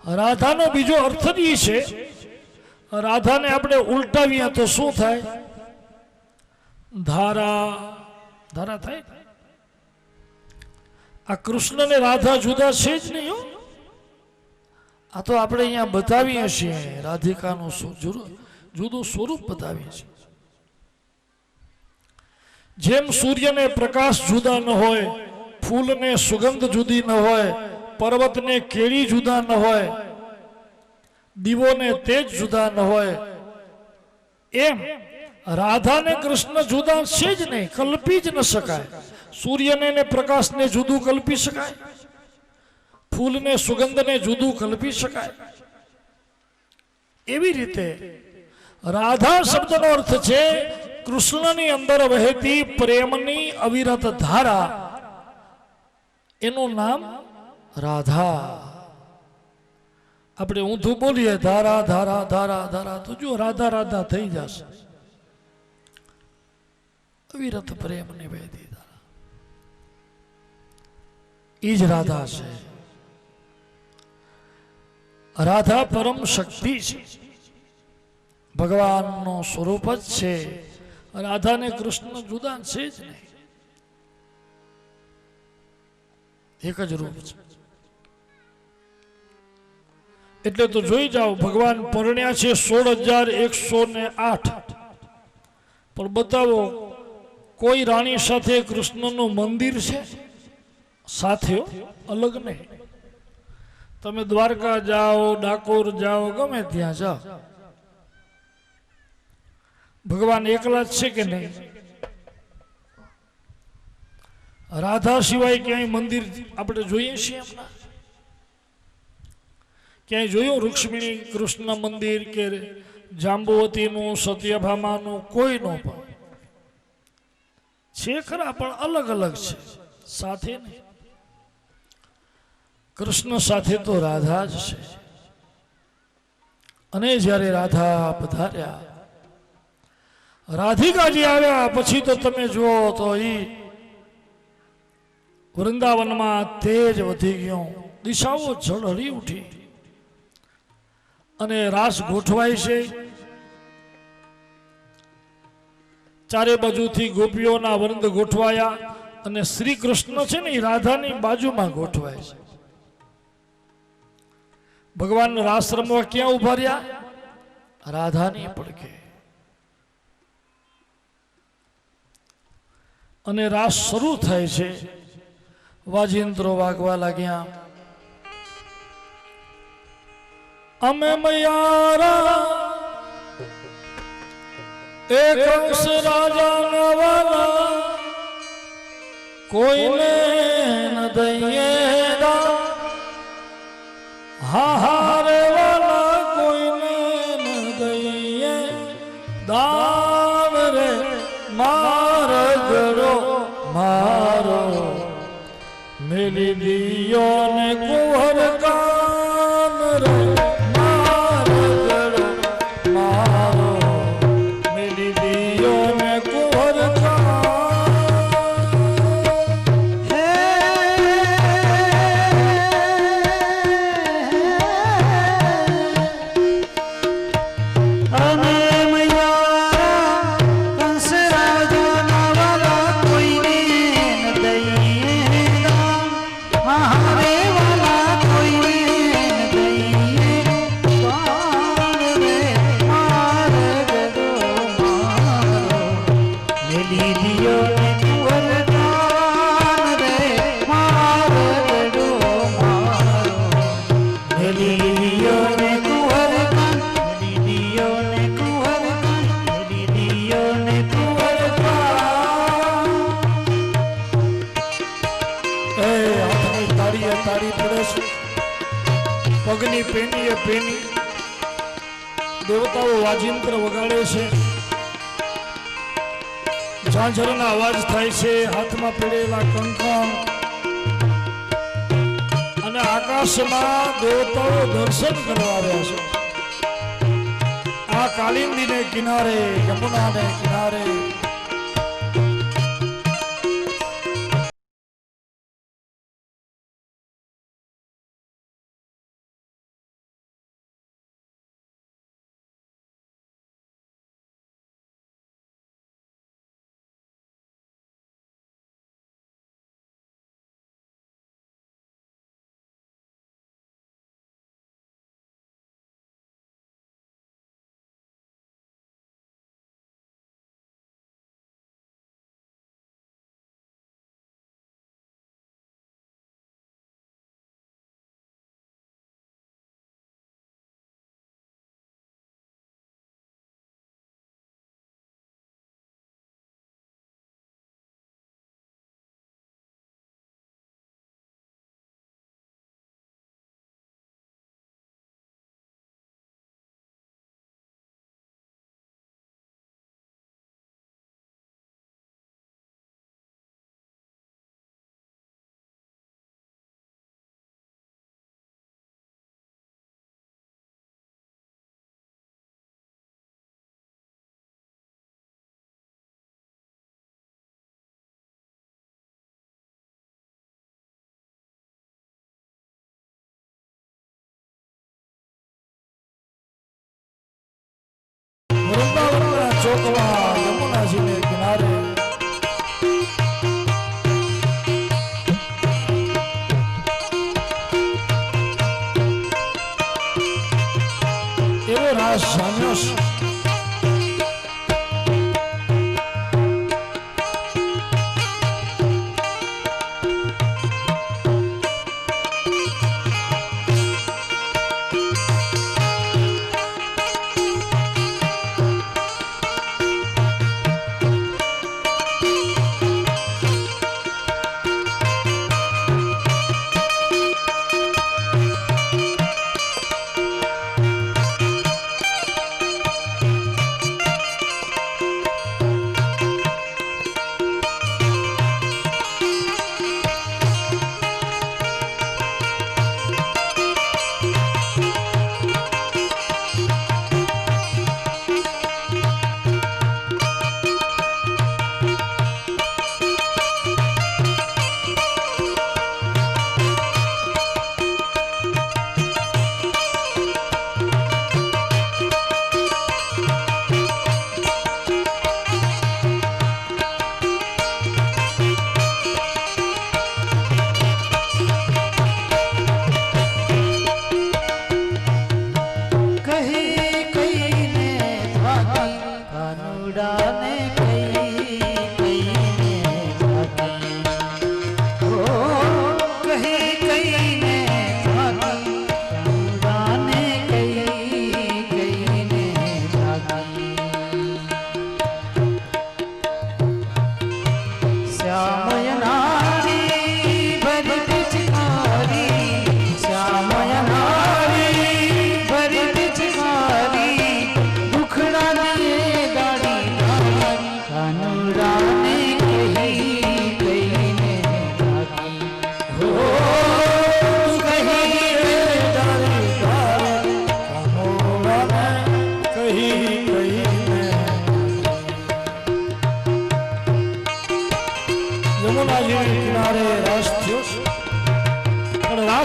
રાધાનો બીજો અર્થ એ છે, રાધાને આપણે ઉલટાવીએ તો શું થાય? ધારા. ધારા થાય. આ કૃષ્ણ ને રાધા જુદા છે જ નહીં હો. આ તો આપણે અહીંયા બતાવીએ છીએ, રાધિકાનું જુદું સ્વરૂપ બતાવીએ છીએ. જેમ સૂર્યને પ્રકાશ જુદા ન હોય, ફૂલને સુગંધ જુદી ન હોય, પર્વતને કેળી જુદા ન હોય, દીવોને તેજ જુદા ન હોય, એમ રાધાને કૃષ્ણ જુદા છે જ નહીં, કલ્પી જ ન શકાય. સૂર્યને ને પ્રકાશને જુદું કલ્પી શકાય? ફૂલને સુગંધને જુદું કલ્પી શકાય? એવી રીતે રાધા શબ્દનો અર્થ છે કૃષ્ણની અંદર વહેતી પ્રેમની અવિરત ધારા. એનું નામ રાધા. આપણે ઊંધું બોલીએ ધારા ધારા ધારા ધારા, તો જો રાધા રાધા થઈ જશે. અવિરત પ્રેમની વહેતી ધારા, એ જ રાધા છે. રાધા પરમ શક્તિ છે, ભગવાનનું સ્વરૂપ જ છે. રાધા ને કૃષ્ણ જુદા છે જ નહીં, એક જ રૂપ છે. એટલે તો જોઈ જાઓ, ભગવાન પરણ્યા છે 16,108. પણ બતાવો કોઈ રાણી સાથે કૃષ્ણનું મંદિર છે સાથે, અલગ નહીં. તમે દ્વારકા જાઓ, ડાકોર જાઓ, ગમે ત્યાં જાઓ, ભગવાન એકલા જ છે કે નહીં? રાધા સિવાય ક્યાંય મંદિર આપણે જોઈએ છીએ? હમણાં ક્યાંય જોયું રૂક્ષ્મણી કૃષ્ણ મંદિર કે જાંબુવતીનું, સત્યભામાનું? કોઈનું પણ છે ખરા, પણ અલગ અલગ છે, સાથે નહીં. કૃષ્ણ સાથે તો રાધા જ છે. અને જ્યારે રાધા પધાર્યા, રાધિકાજી આવ્યા પછી તો તમે જુઓ તો વૃંદાવનમાં તેજ વધી ગયો, દિશાઓ ઝળહળી ઉઠી અને રાસ ગોઠવાય છે. ચારે બાજુથી ગોપીઓના વૃંદ ગોઠવાયા અને શ્રી કૃષ્ણ છે ને એ રાધાની બાજુમાં ગોઠવાય છે. ભગવાન રાસ રમવા ક્યાં ઉભા રહ્યા? રાધાની પડખે. અને રાસ શરૂ થાય છે. વાજિંત્રો વાગવા લાગ્યા. અમે મયારા એક અંશ રાજા વાલા કોઈને ન દઈએ હારે વાલા કોઈને ન દઈએ દાન રે માર ગળો મારો મેલી દિયો ને કુંવર કાન રે માર ગળો મારો મેલી દિયો ને કુંવર પગની પેની એ પેની દેવતાઓ વાજિંત્ર વગાડે છે. ઝાંઝરના અવાજ થાય છે. હાથમાં પડેલા કંકણ અને આકાશમાં દેવતાઓ દર્શન કરવા આવ્યા છે. આ કાલિંદીને કિનારે યમુનાને કિનારે વૃંદાવનના ચોકમાં યમુનાજીને કિનારે એવો રાસ જામ્યો છે.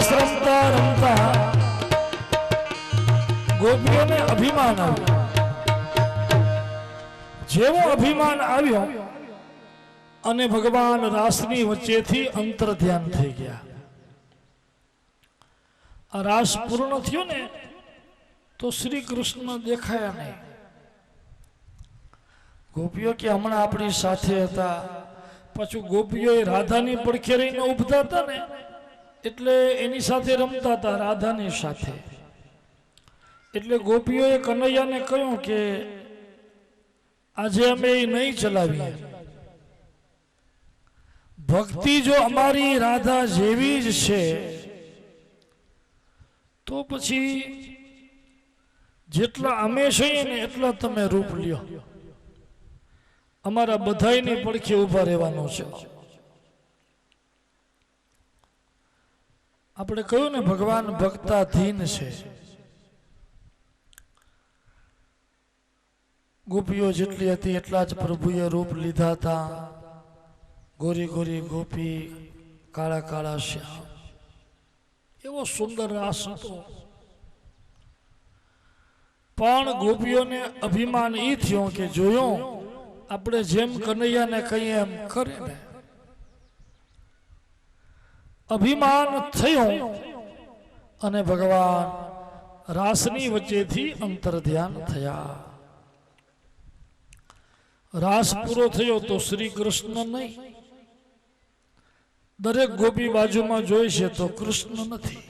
રાસ રમતા રમતા ગોપીઓને અભિમાન આવ્યું. જેવો અભિમાન આવ્યો અને ભગવાન રાસની વચ્ચેથી અંતર ધ્યાન થઈ ગયા. આ રાસ પૂર્ણ થયો ને તો શ્રી કૃષ્ણ દેખાયા નહીં. ગોપીઓ કે હમણાં આપણી સાથે હતા, પાછું ગોપીઓ રાધાની પડખે રહીને ઉભતા હતા ને એટલે એની સાથે રમતા હતા, રાધાની સાથે. એટલે ગોપીઓએ કનૈયાને કહ્યું કે આજે અમે એ નહીં ચલાવીએ. ભક્તિ જો અમારી રાધા જેવી જ છે તો પછી જેટલા અમે છીએ ને એટલા તમે રૂપ લ્યો. અમારા બધાયની પડખે ઊભા રહેવાનું છે. આપણે કહ્યું ને ભગવાન ભક્તાધીન છે. ગોપીઓ જેટલી હતી એટલા જ પ્રભુએ રૂપ લીધા હતા. ગોરી ગોરી ગોપી, કાળા કાળા શ્યામ, એવો સુંદર રાસ હતો. પણ ગોપીઓને અભિમાન એ થયો કે જોયું આપણે જેમ કનૈયાને કહીએ એમ કરે ને. અભિમાન થયું અને ભગવાન રાસની વચ્ચેથી અંતર ધ્યાન થયા. રાસ પૂરો થયો તો શ્રી કૃષ્ણ નહીં. દરેક ગોપી બાજુમાં જોઈ છે તો કૃષ્ણ નથી.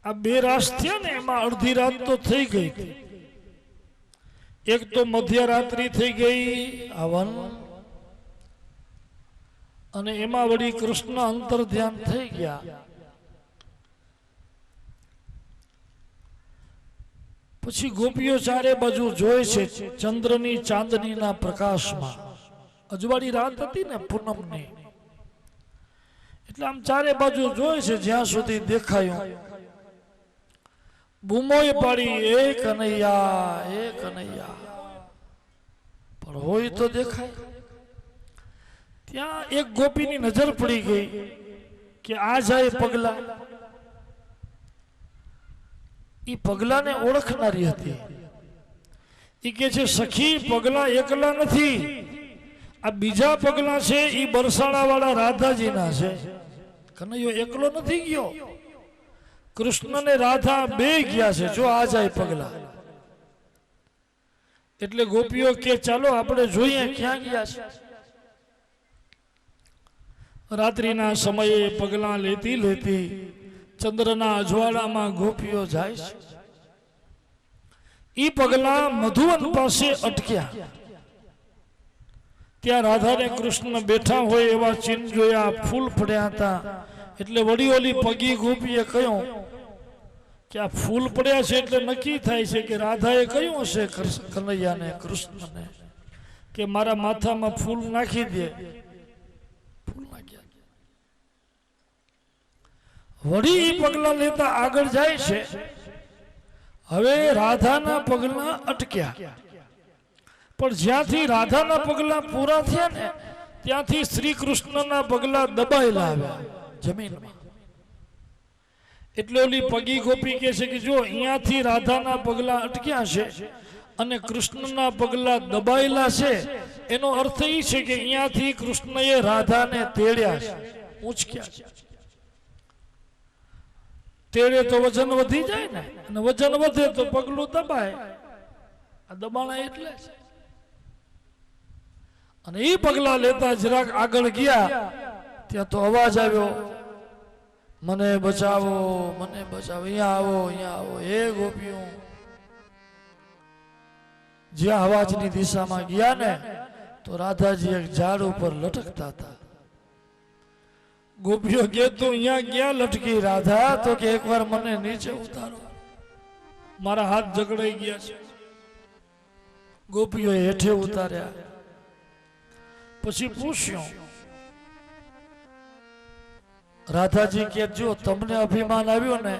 આ બે રાસ થયા ને એમાં અડધી રાત તો થઈ ગઈ. એક તો મધ્યરાત્રિ થઈ ગઈ હવન, અને એમાં વળી કૃષ્ણ અંતર ધ્યાન થઈ ગયા. પછી ગોપીઓ ચારે બાજુ જોઈ છે ચંદ્રની ચાંદનીના પ્રકાશમાં. અજવાળી રાત હતી ને પૂનમની, એટલે આમ ચારે બાજુ જોઈ છે. જ્યાં સુધી દેખાયું બૂમોય પાડી, એ કનૈયા, એ કનૈયા, પણ હોય તો દેખાય. ત્યાં એક ગોપીની નજર પડી ગઈ કે આ જાય પગલા. એ પગલાને ઓળખનારી હતી. એ કે છે સખી પગલા એકલા નથી, આ બીજા પગલા છે એ બરસાણા વાળા રાધાજીના છે. કનૈયો એકલો નથી ગયો, કૃષ્ણ ને રાધા બે ગયા છે. જો આ જાય પગલા. એટલે ગોપીઓ કે ચાલો આપણે જોઈએ ક્યાં ગયા છે. રાત્રિના સમયે પગલા લેતી લેતી ચંદ્રના અજવાળામાં ગોપીઓ જાય છે. ઈ પગલા મધુવન પાસે અટક્યા. ત્યાં રાધા ને કૃષ્ણ બેઠા હોય એવા ચિહ્ન જોયા, ફૂલ પડ્યા હતા. એટલે વળી ઓલી પગી ગોપીએ કહ્યું કે આ ફૂલ પડ્યા છે એટલે નક્કી થાય છે કે રાધાએ કહ્યું હશે કનૈયાને, કૃષ્ણને કે મારા માથામાં ફૂલ નાખી દે. ફૂલ નાખ્યા. વળી એ પગલા લેતા આગળ જાય છે. હવે રાધાના પગલા અટક્યા, પણ જ્યાંથી રાધાના પગલા પૂરા થયા ને ત્યાંથી શ્રી કૃષ્ણના પગલા દબાયેલા આવ્યા જમીનમાં. એટલે ઓલી પગી ગોપી કહે છે કે જો અહીંયાથી રાધાના પગલા અટક્યા છે અને કૃષ્ણના પગલા દબાયેલા છે, એનો અર્થ એ છે કે અહીંયાથી કૃષ્ણએ રાધાને તેડ્યા છે, ઊંચક્યા છે. તેડે તો વજન વધી જાય ને, અને વજન વધે તો પગલું દબાય. આ દબાણા એટલે છે. અને એ પગલા લેતા જરાક આગળ ગયા ત્યાં તો અવાજ આવ્યો, મને બચાવો, મને બચાવો, અહીંયા આવો, અહીંયા આવો. હે ગોપીઓ. જ્યાં અવાજની દિશામાં ગયા ને તો રાધાજી એક ઝાડ ઉપર લટકતા હતા. ગોપીઓ કે તું અહીંયા ક્યાં લટકી રાધા? તો કે એકવાર મને નીચે ઉતારો, મારા હાથ જકડાઈ ગયા છે. ગોપીઓ હેઠે ઉતાર્યા. પછી પૂછ્યું, રાધાજી કે જો તમને અભિમાન આવ્યું ને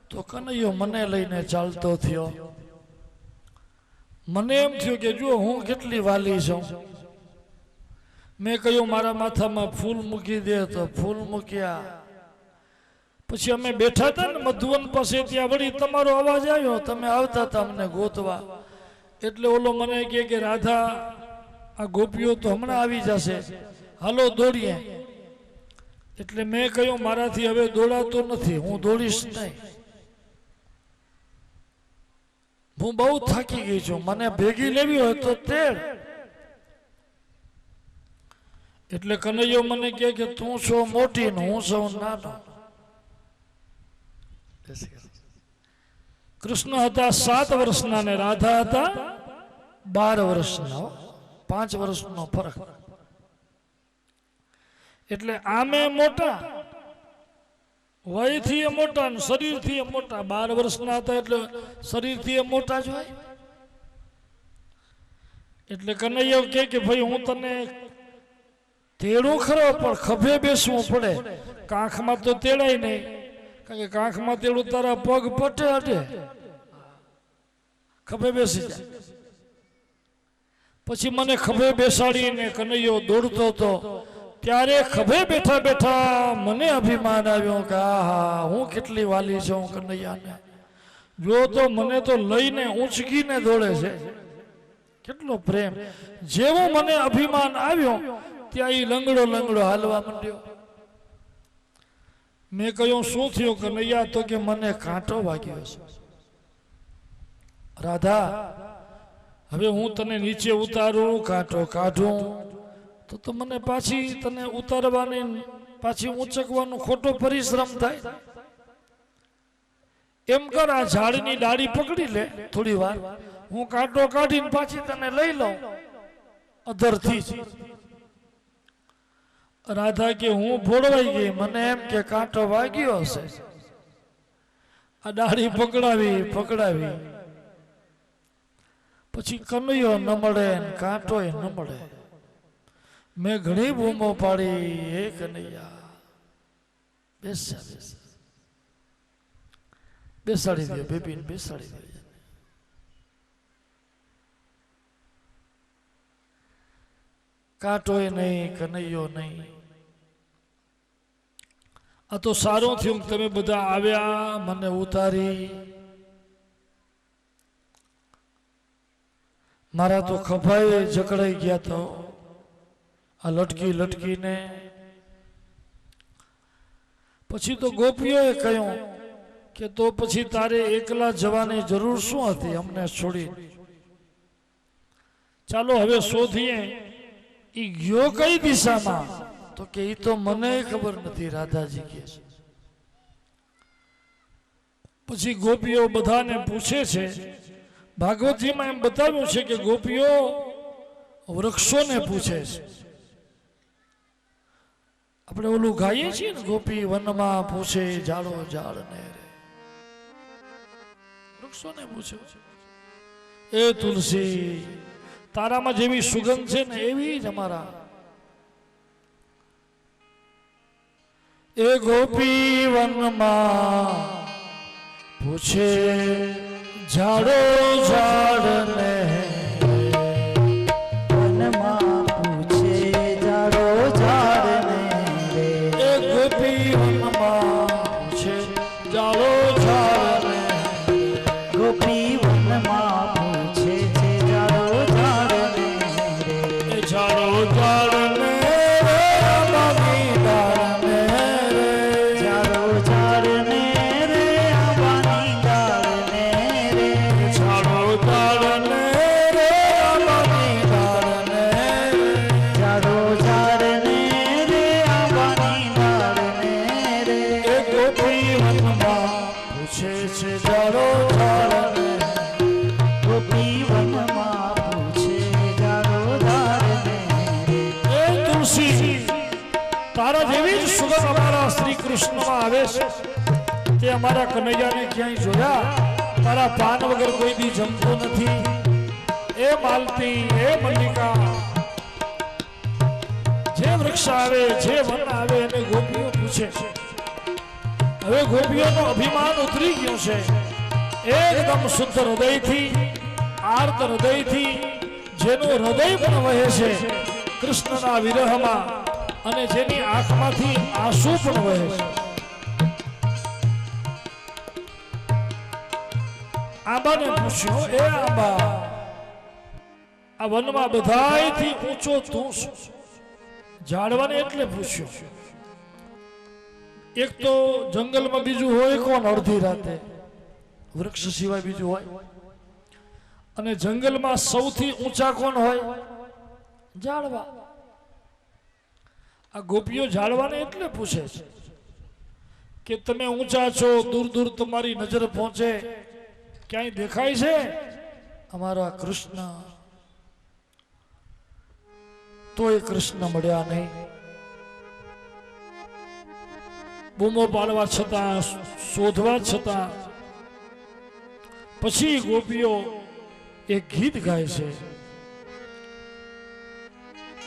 તો કનૈયો મને લઈને ચાલતો થયો. મને એમ થયું કે જો હું કેટલી વાલી છું, મેં કહ્યું મારા માથામાં ફૂલ મૂકી દે, તો ફૂલ મૂક્યા. પછી અમે બેઠા હતા ને મધુવન પાસે, ત્યાં વળી તમારો અવાજ આવ્યો, તમે આવતા હતા અમને ગોતવા. એટલે ઓલો મને કહે કે રાધા આ ગોપીઓ તો હમણાં આવી જશે, હાલો દોડીએ. એટલે મેં કહ્યું મારાથી હવે દોડાતો નથી, હું દોડીશ નહીં, હું બહુ થાકી ગઈ છું, મને ભેગી લેવી હોય તો તેડ. એટલે કનૈયો મને કહે કે તું છો મોટી ને હું છું નાનો. કૃષ્ણ હતા 7 વર્ષના ને રાધા હતા 12 વર્ષના, 5 વર્ષનો ફરક. એટલે આમે મોટા, વયથી એ મોટા ને શરીરથી એ મોટા. 12 વર્ષના હતા એટલે શરીરથી એ મોટા જ હોય. એટલે કનૈયો કે ભાઈ હું તને તેડું ખરો, પણ ખભે બેસવું પડે, કાંખમાં તો તેડાય નહીં, કારણ કે કાંખમાં તેડું તારા પગ પટે અટે, ખભે બેસી જાય. પછી મને ખભે બેસાડીને કનૈયો દોડતો હતો. ત્યારે ખભે બેઠા બેઠા મને અભિમાન આવ્યો કે આહા હું કેટલી વાલી છું કનૈયાને. જો તો મને તો લઈને ઊંચકીને દોડે છે, કેટલો પ્રેમ. જેવો મને અભિમાન આવ્યો ત્યાં એ લંગડો લંગડો હાલવા માંડ્યો. મેં કહ્યું શું થયું કનૈયા? તો કે મને કાંટો વાગ્યો છે. રાધા હવે હું તને નીચે ઉતારું, કાંટો કાઢું તો મને પાછી તને ઉતારવાની, પાછી ઊંચકવાનો ખોટો પરિશ્રમ થાય. એમ કર, આ ઝાડની ડાળી પકડી લે થોડી વાર, હું કાંટો કાઢીને પાછી તને લઈ લઉં અધરથી જ. રાધા કે હું ભોળવાઈ ગઈ, મને એમ કે કાંટો વાગ્યો હશે. આ ડાળી પકડાવી પછી કનૈયો ન મળે ને કાંટોય ન મળે. મેં ઘણી બૂમો પાડી, હે કનૈયા બેસાડી દે, બેબીને બેસાડી દે. કાંટોય નહીં, કનૈયો નહીં. આ તો સારું થયું તમે બધા આવ્યા, મને ઉતારી. મારા તો ખભાએ જકડાઈ ગયા તો આ લટકીને. પછી તો ગોપીઓએ કહ્યું કે તો પછી તારે એકલા જવાની જરૂર શું હતી અમને છોડી? ચાલો હવે શોધીએ. ઈ ગયો કઈ દિશામાં? તો કે ઈ તો મને ખબર નથી, રાધાજી કે છે. પછી ગોપીઓ બધાને પૂછે છે. ભાગવતજીમાં એમ બતાવ્યું છે કે ગોપીઓ વૃક્ષોને પૂછે છે. આપણે ઓલું ગાઈએ છીએ ને, ગોપી વનમાં પૂછે ઝાડો ઝાડને રે, વૃક્ષોને પૂછે એ તુલસી તારામાં જેવી સુગંધ છે ને એવી જ અમારા. એ ગોપી વનમાં પૂછે ઝાડો ઝાડને, વનમાં પૂછે ઝાડો ઝાડને રે. એ ગોપી વનમાં પૂછે ઝાડો ઝાડને, ગોપી વનમાં પૂછે છે ઝાડો ઝાડને રે. એ ઝાડો ઝાડને રે, આંબાની ડાળને રે, ઝાડો ઝાડને રે, આંબાની ડાળને રે. ઝાડો ઝાડને રે, આંબાની ડાળને રે. ઝાડો ઝાડને રે, આંબાની ડાળને રે. એ ગોપી વનમાં પૂછે છે ઝાડો ઝાડને, ગોપી વનમાં પૂછે ઝાડો ઝાડને રે. એ તુલસી તારા જેવી જ સુગંધ અમારા શ્રી કૃષ્ણમાં આવે છે. તે અમારા કનૈયાને ક્યાંય જોયા? તારા પાન વગર કોઈ દી જમતો નથી. એ માલતી, એ મલ્લિકા, જે વૃક્ષ આવે, જે વન આવે એને ગોપીઓ પૂછે. હવે ગોપીઓનો અભિમાન ઉતરી ગયો છે. એકદમ શુદ્ધ હૃદયથી, આર્ત હૃદયથી, જેનું હૃદય પણ વહે છે કૃષ્ણના વિરહમાં અને જેની આંખમાંથી આંસુ પણ વહે છે. આંબાને પૂછ્યું, એ આંબા, આ વનમાં બધાયથી ઊંચો તું છું. ઝાડવાને એટલે પૂછ્યું, એક તો જંગલમાં બીજું હોય કોણ અડધી રાતે, વૃક્ષ સિવાય બીજું હોય, અને જંગલમાં સૌથી ઊંચા કોણ હોય? ઝાડવા. આ ગોપીઓ ઝાડવાને એટલે પૂછે છે કે તમે ઊંચા છો, દૂર દૂર તમારી નજર પહોંચે, ક્યાંય દેખાય છે અમારા કૃષ્ણ? તોય કૃષ્ણ મળ્યા નહીં. બૂમો પાડવા છતાં, શોધવા છતાં પછી ગોપીઓ એક ગીત ગાય છે.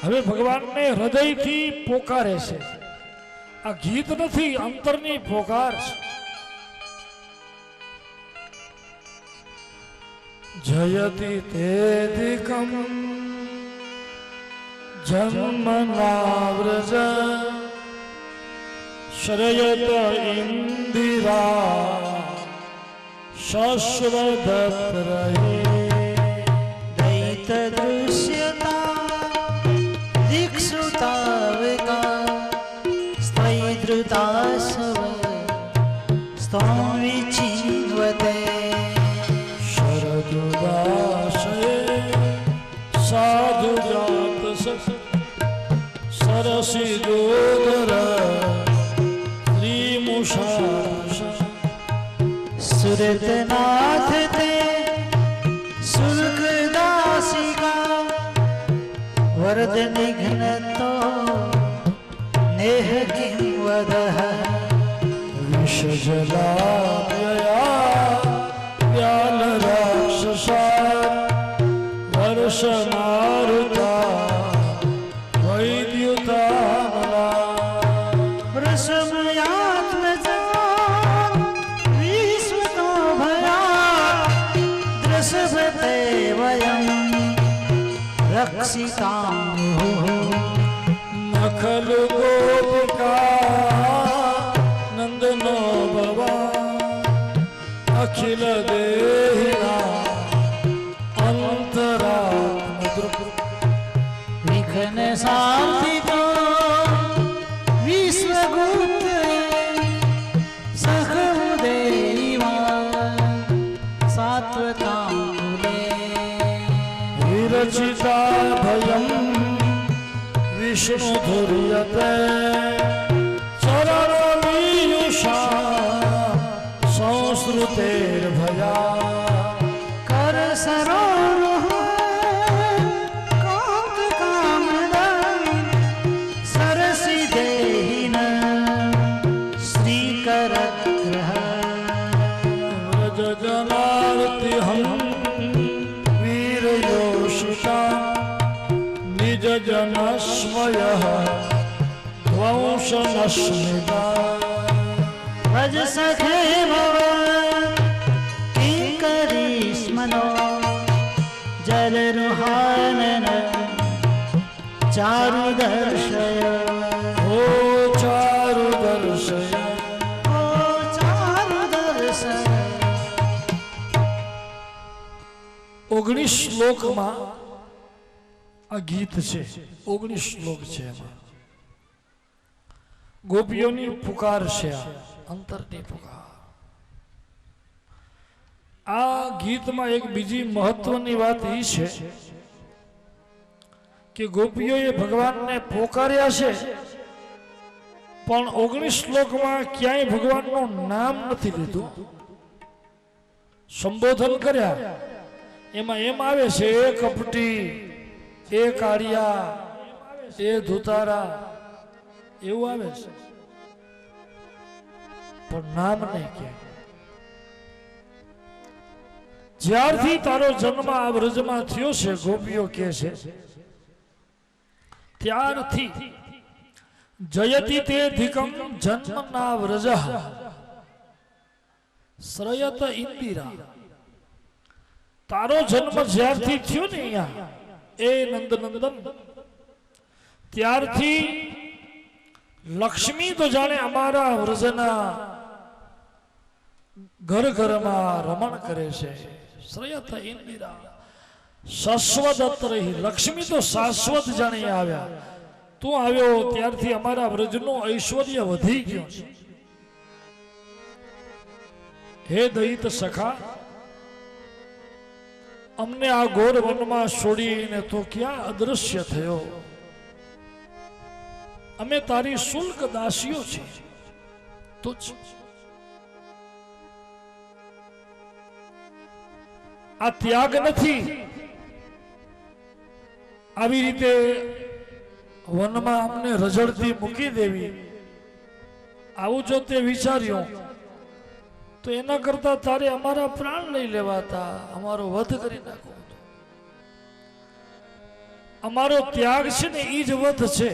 હવે ભગવાનને હૃદયથી પોકારે છે. આ ગીત નથી, અંતરની પોકાર છે. જયતિ તેદિકમ જન્મનાવ્રજ શ્રયત ઇન્દિરા શશ્વદત્રયે દૈત દૃશ્યતા દિક્ષુતાવિકા સ્ત્વૈધૃતા સવ સ્તોં વિચિન્વતે શરદુદાસયે સાધુ જાત સરસિદોદર શ્રીમુષાશ સુરતનાથ તે સુલકદાસિકા વરદ નિઘ્નતો નેહ કિં વદઃ વિષજલાપ્યયા વ્યાલ રાક્ષસા વર્ષમારુતા વૈદ્યુતા વૃષભયાત્મજા વિશ્વતો ભયા દ્રષભતે વયં રક્ષિતામુઃ નખલુ ગોપિકા નંદનો ભવા અખિલ દેહિના અંતરાત્મ વિઘ્ન શાંતિતો વિશ્વગુપ્ત સહૃદયવા સાત્વતાંબુલે વિરચિતા ભયમ વિષ્ણુ ધુર્યતે ચરણમીયુષા સંસ્કૃતેર ભયા કર સરોહ કાંત કામદા સરસી દેહિન શ્રીકરગ્રહ વ્રજ જનાર્તિ હમ વીરયોષિષા નિજ જનસ્મય ધ્વંસનસ્મિતા ભજ સખે ભવ કિંકરીસ્મનો જલરુહાનન ચારુ દર્શય ઓ ચારુ દર્શય. ઓ ચારુ દર્શય 19 શ્લોકમાં આ ગીત છે. 19 શ્લોક છે. એમાં ગોપીઓની પુકાર છે, આ અંતરની પુકાર. આ ગીતમાં એક બીજી મહત્વની વાત એ છે કે ગોપીઓએ ભગવાનને પોકાર્યા છે, પણ 19 શ્લોકમાં ક્યાંય ભગવાનનું નામ નથી લીધું. સંબોધન કર્યા, એમાં એમ આવે છે, એ કપટી, એ કાળિયા, એ ધુતારા, એવું આવે છે, પણ નામ નહીં કે. જ્યારથી તારો જન્મ આ વ્રજમાં થયો છે, ગોપીઓ કહે છે, ત્યારથી જયતિ તે ધિકમ જન્મના વ્રજ શ્રયત ઇન્દિરા. તારો જન્મ જ્યારથી થયો ને અહીંયા, એ નંદનંદન ત્યારથી લક્ષ્મી તો જાણે અમારા વ્રજના ઘર ઘરમાં રમણ કરે છે. શ્રેયત ઇન્દિરા શાશ્વત રહી. લક્ષ્મી તો શાશ્વત જાણે આવ્યા. તું આવ્યો ત્યારથી અમારા વ્રજનું ઐશ્વર્ય વધી ગયું છે. હે દૈત સખા, અમને આ ઘોર વનમાં છોડીને તો ક્યાં અદૃશ્ય થયો. અમે તારી શુલ્ક દાસીઓ છીએ. તુજ આ ત્યાગ નથી. આવી રીતે વનમાં અમને રઝળતી મૂકી દેવી, આવું જો તે વિચાર્યું તો એના કરતા તારે અમારા પ્રાણ લઈ લેવાતા, અમારો વધ કરી નાખવો. અમારો ત્યાગ છે ને એ જ વધ છે.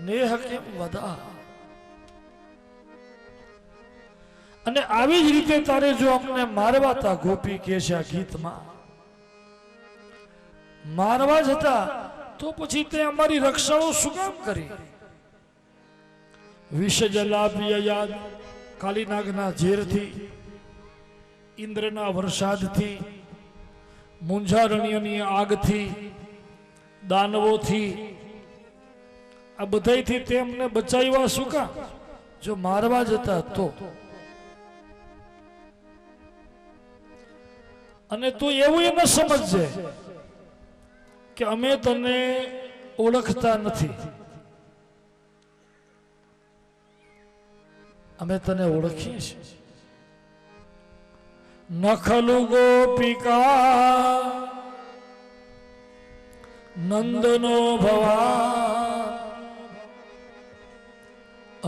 નેહ કેમ વધા. અને આવી જ રીતે તારે જો અમને મારવાતા, ગોપી કે છે આ ગીતમાં મારવા જ હતા, તો પછી તે અમારી રક્ષાઓ શું કામ કરી? વિષ જલાભ્ય યાદ, કાલીનાગના ઝેરથી, ઇન્દ્રના વરસાદથી, મુંજારણ્યની આગથી, દાનવોથી, આ બધાયથી તે અમને બચાવ્યા શું કામ? જો મારવા જ હતા તો. અને તું એવું ન સમજજે કે અમે તને ઓળખતા નથી. અમે તને ઓળખીએ છીએ. નખલુ ગોપિકા નંદનો ભવા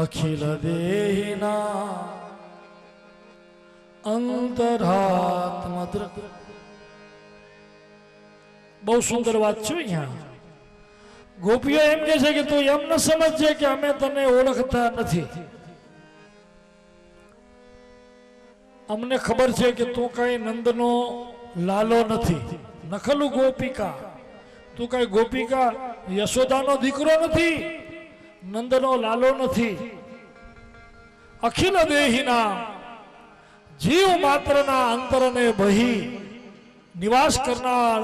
અખિલ દેહિના અંતરાત્મા. બહુ સુંદર વાત છે. અહીંયા ગોપીઓ એમ કે છે કે તું એમ ન સમજજે કે અમે તને ઓળખતા નથી. અમને ખબર છે કે તું કઈ નંદનો લાલો નથી. નખલુ ગોપિકા, તું કઈ ગોપિકા યશોદાનો દીકરો નથી, નંદનો લાલો નથી. અખિલ દેહીના, જીવ માત્રના અંતરને બહી નિવાસ કરનાર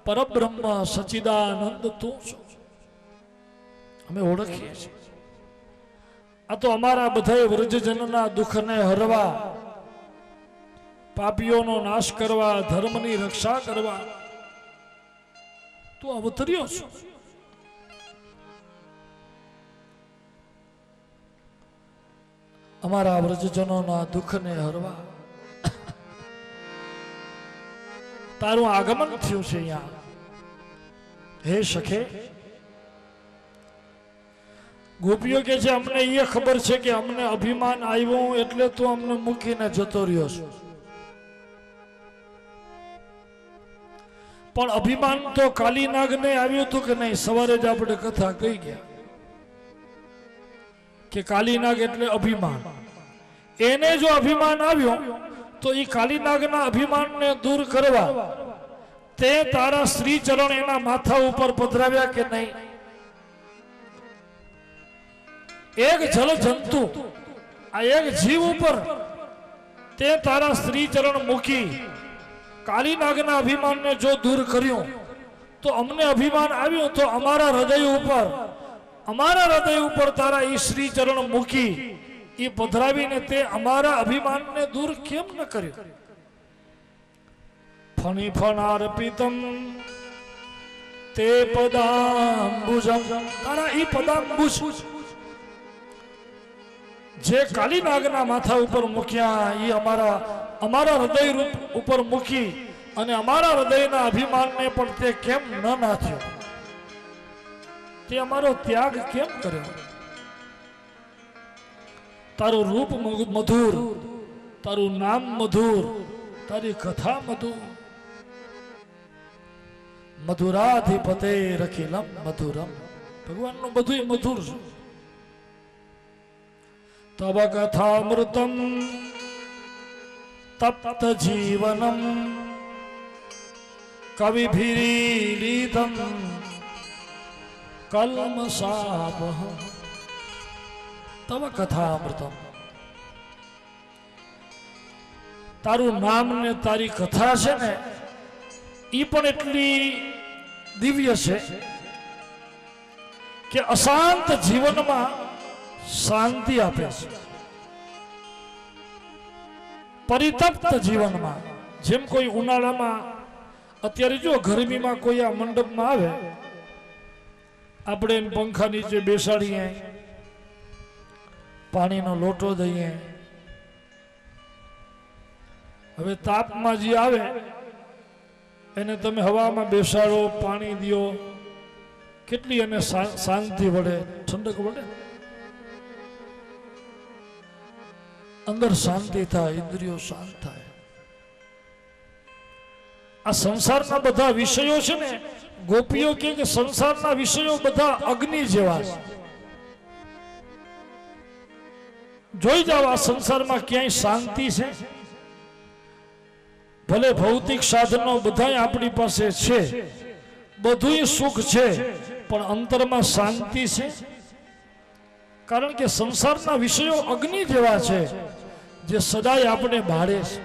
પરબ્રહ્મ સચિદાનંદ તું છો. અમે ઓળખીએ છીએ. આ તો અમારા બધા વ્રજજનના દુઃખને હરવા, પાપીઓનો નાશ કરવા, ધર્મની રક્ષા કરવા તું અવતર્યો છો. અમારા વ્રજજનોના દુઃખને હરવા તારું આગમન થયું છે અહીંયા. હે સખે, ગોપીઓ કે છે અમને એ ખબર છે કે અમને અભિમાન આવ્યું એટલે તું અમને મૂકીને જતો રહ્યો છો. પણ અભિમાન તો કાલીનાગને આવ્યું હતું કે નહીં? સવારે જ આપણે કથા કહી ગયા કે કાલીનાગ એટલે અભિમાન. એને જો અભિમાન આવ્યું તો એ કાલીનાગના અભિમાનને દૂર કરવા તે તારા શ્રી ચરણ એના માથા ઉપર પધરાવ્યા કે નહીં? એક જલ જંતુ, આ એક જીવ ઉપર તે તારા શ્રી ચરણ મૂકી કાલીનાગના અભિમાનને જો દૂર કર્યું તો અમને અભિમાન આવ્યું તો અમારા હૃદય ઉપર તારા એ શ્રી ચરણ મૂકી એ પધરાવીને તે અમારા અભિમાનને દૂર કેમ ન કર્યું? ફણી ફણાર્પિતમ તે પદાંબુજમ, તારા એ પદાંબુજ જે કાલીનાગના માથા ઉપર મૂક્યા એ અમારા હૃદય રૂપ ઉપર મૂકી અને અમારા હૃદયના અભિમાનને પણ તે કેમ ન નાથ્યો? તે અમારો ત્યાગ કેમ કર્યો? તારું રૂપ મધુર, તારું નામ મધુર, તારી કથા મધુર. મધુરાધિપતે રખિલમ મધુરમ, ભગવાનનું બધું મધુર છે. તવ કથામૃતમ તપ્ત જીવનમ કવિભીરીલિતમ કલ્મષાપહ તવ કથામૃતમ. તારું નામ ને તારી કથા છે ને ઈ પણ એટલી દિવ્ય છે કે અશાંત જીવનમાં શાંતિ આપે છે. પરિતપ્ત જીવનમાં, જેમ કોઈ ઉનાળામાં અત્યારે જો ગરમીમાં કોઈ આ મંડપમાં આવે, આપણે એને પંખા નીચે બેસાડીએ, પાણીનો લોટો દઈએ. હવે તાપમાં જે આવે એને તમે હવામાં બેસાડો, પાણી દો, કેટલી એને શાંતિ વળે, ઠંડક વળે, અંદર શાંતિ થાય, ઇન્દ્રિયો શાંત થાય. આ સંસારના બધા વિષયો છે ને, ગોપીઓ કે સંસારના વિષયો બધા અગ્નિ જેવા છે. જોઈ જાઓ આ સંસારમાં ક્યાંય શાંતિ છે? ભલે ભૌતિક સાધનો બધા આપણી પાસે છે, બધું સુખ છે, પણ અંતરમાં શાંતિ છે? કારણ કે સંસારના વિષયો અગ્નિ જેવા છે જે સદાય આપણે બાળે છે.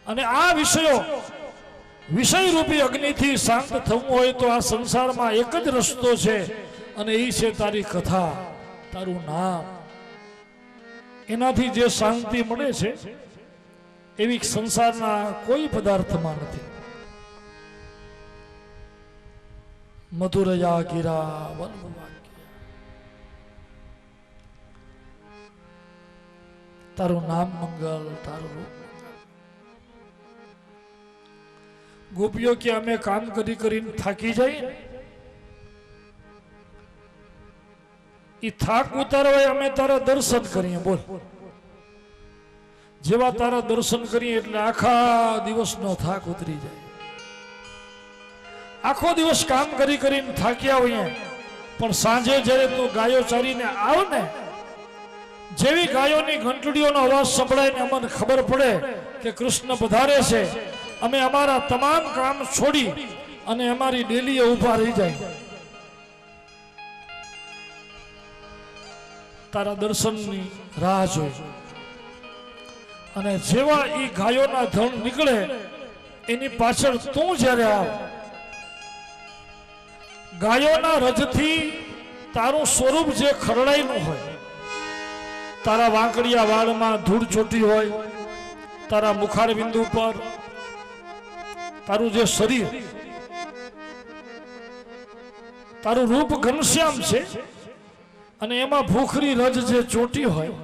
અને આ વિષયો વિષય રૂપી અગ્નિથી શાંત થવું હોય તો આ સંસારમાં એક જ રસ્તો છે, અને એ છે તારી કથા, તારું નામ. એનાથી જે શાંતિ મળે છે એવી સંસારના કોઈ પદાર્થમાં નથી. મધુરયા ગિરા વન તારું નામ મંગલ, તારું રૂપ. ગોપીઓ કે અમે કામ કરી કરીને થાકી જાય, એ થાક ઉતારવા અમે તારા દર્શન કરીએ. બોલ, જેવા તારા દર્શન કરીએ એટલે આખા દિવસનો થાક ઉતરી જાય. આખો દિવસ કામ કરી કરીને થાક્યા હોઈએ, પણ સાંજે જ્યારે તું ગાયો ચારીને આવ ને, જેવી ગાયોની ઘંટડીઓનો અવાજ સંભળાય ને અમને ખબર પડે કે કૃષ્ણ પધારે છે, અમે અમારા તમામ કામ છોડી અને અમારી ડેલીએ ઊભા રહી જાય. તારા દર્શનની રાહ જોઈ. અને જેવા એ ગાયોના ધણ નીકળે એની પાછળ તું જ્યારે આવ, ગાયોના રજથી તારું સ્વરૂપ જે ખરડાયેલું હોય, તારા વાંકડિયા વાળમાં ધૂળ ચોટી હોય, તારા મુખાર બિંદુ પર તારું જે શરીર, તારું રૂપ ઘનશ્યામ છે, અને એમાં ભૂખરી રજ જે ચોટી હોય,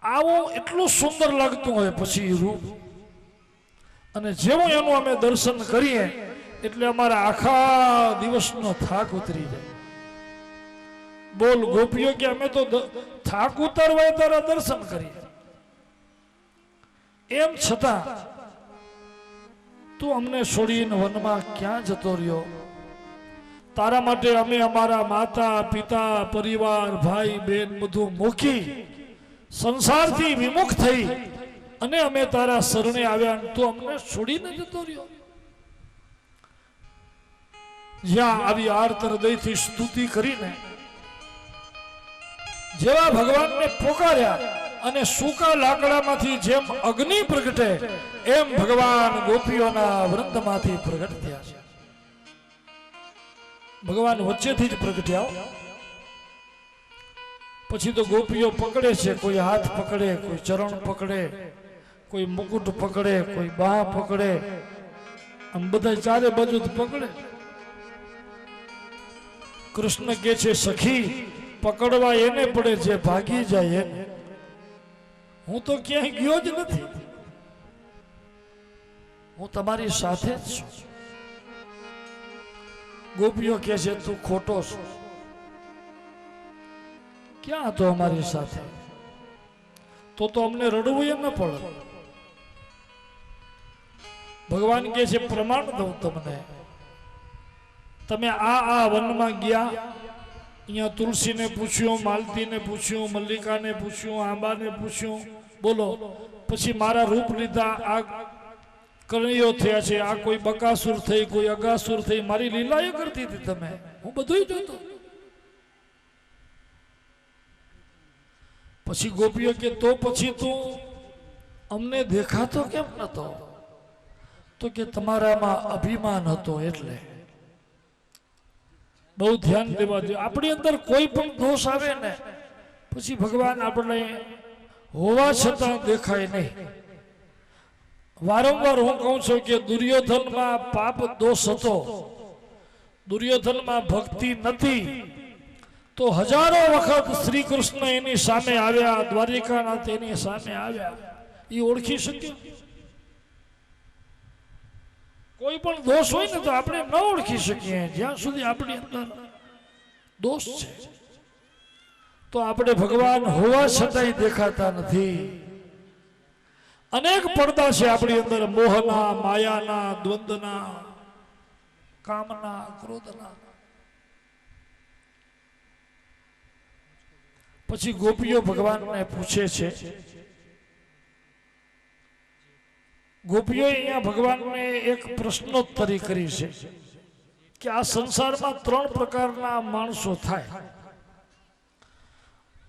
આવું એટલું સુંદર લાગતું હોય પછી રૂપ. અને જેવું એનું અમે દર્શન કરીએ એટલે અમારા આખા દિવસનો થાક ઉતરી જાય. બોલ ગોપીઓ કે અમે તો થાક ઉતારવા તારા દર્શન કરીએ, એમ છતાં તું અમને છોડીને વનમાં ક્યાં જતો રહ્યો? તારા માટે અમે અમારા માતા પિતા પરિવાર ભાઈ બહેન બધું મૂકી સંસારથી વિમુખ થઈ અને અમે તારા શરણે આવ્યા, તું અમને છોડીને જતો રહ્યો. જ્યાં આવી આર્ત હૃદયથી સ્તુતિ કરીને જેવા ભગવાનને પોકાર્યા અને સૂકા લાકડામાંથી જેમ અગ્નિ પ્રગટે એમ ભગવાન ગોપીઓના વૃંદમાંથી પ્રગટ થયા છે. ભગવાન વચ્ચેથી જ પ્રગટ્યા. પછી તો ગોપીઓ પકડે છે, કોઈ હાથ પકડે, કોઈ ચરણ પકડે, કોઈ મુકુટ પકડે, કોઈ બાહ પકડે, આમ બધા ચારે બાજુ પકડે. કૃષ્ણ કે છે સખી પકડવા એને પડે જે ભાગી જાય એને. હું તો ક્યાંય ગયો જ નથી, હું તમારી સાથે જ છું. ગોપીઓ કહે છે તું ખોટો છો, ક્યાં હતો અમારી સાથે? તો અમને રડવું એમ ન પડે. ભગવાન કહે છે પ્રમાણ દઉં તમને. તમે આ વનમાં ગયા, અહીંયા તુલસીને પૂછ્યું, માલતીને પૂછ્યું, મલ્લિકાને પૂછ્યું, આંબાને પૂછ્યું, બોલો. પછી મારા રૂપ લીધા, આ કરણીઓ થયા છે. આ કોઈ બકાસુર થઈ, કોઈ અગાસુર થઈ, મારી લીલાએ કરતી હતી. તમે હું બધું જોતો. પછી ગોપીઓ કે તો પછી તું અમને દેખાતો કેમ નતો? તો કે તમારામાં અભિમાન હતો એટલે. બહુ ધ્યાન દેવા જોઈએ. આપણી અંદર કોઈ પણ દોષ આવે ને પછી ભગવાન આપણે હોવા છતાં દેખાય નહીં. વારંવાર હું કહું છું કે દુર્યોધનમાં પાપ દોષ હતો, દુર્યોધનમાં ભક્તિ નથી, તો હજારો વખત શ્રી કૃષ્ણ એની સામે આવ્યા, દ્વારિકાનાથ એની સામે આવ્યા, એ ઓળખી શક્યો? કોઈ પણ દોષ હોય ને તો આપણે ન ઓળખી શકીએ જ્યાં સુધી આપણી અંદર દોષ છે. તો આપણે ભગવાન હોવા છતાંય દેખાતા નથી. અનેક પડદા છે આપણી અંદર, મોહના, માયાના, દ્વંદના, કામના, ક્રોધના. પછી ગોપીઓ ભગવાનને પૂછે છે, ગોપીઓ અહીંયા ભગવાનને એક પ્રશ્નોત્તરી કરી છે કે આ સંસારમાં 3 પ્રકારના માણસો થાય.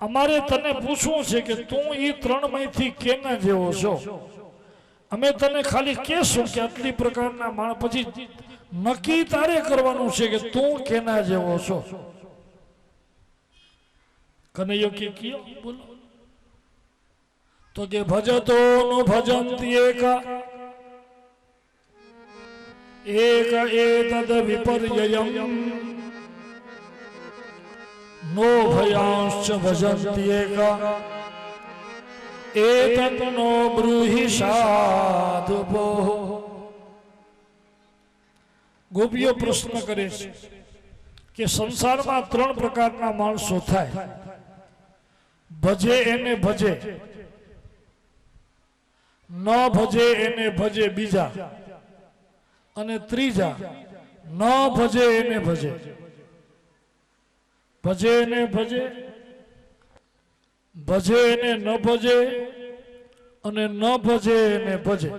અમારે તને પૂછવું છે કે તું એ 3 માંથી કેના જેવો છો? અમે તને ખાલી કહેશું કે આટલી પ્રકારના માણસ, પછી નક્કી તારે કરવાનું છે કે તું કેના જેવો છો. કનૈયો કે કયો બોલો? તો કે ભજતો નો ભજંતી એકા એક એતદ વિપર્યયમ નો ભયાંશ્ચ ભજંતી એકા એતદ નો બ્રૂહિ સાધુભો. ગોપીઓ પ્રશ્ન કરે છે કે સંસારમાં 3 પ્રકારના માણસો થાય. ભજે એને ભજે, ન ભજે એને ભજે બીજા, અને ત્રીજા ન ભજે એને ભજે. ભજે એને ભજે, ભજે એને ન ભજે, અને ન ભજે એને ભજે.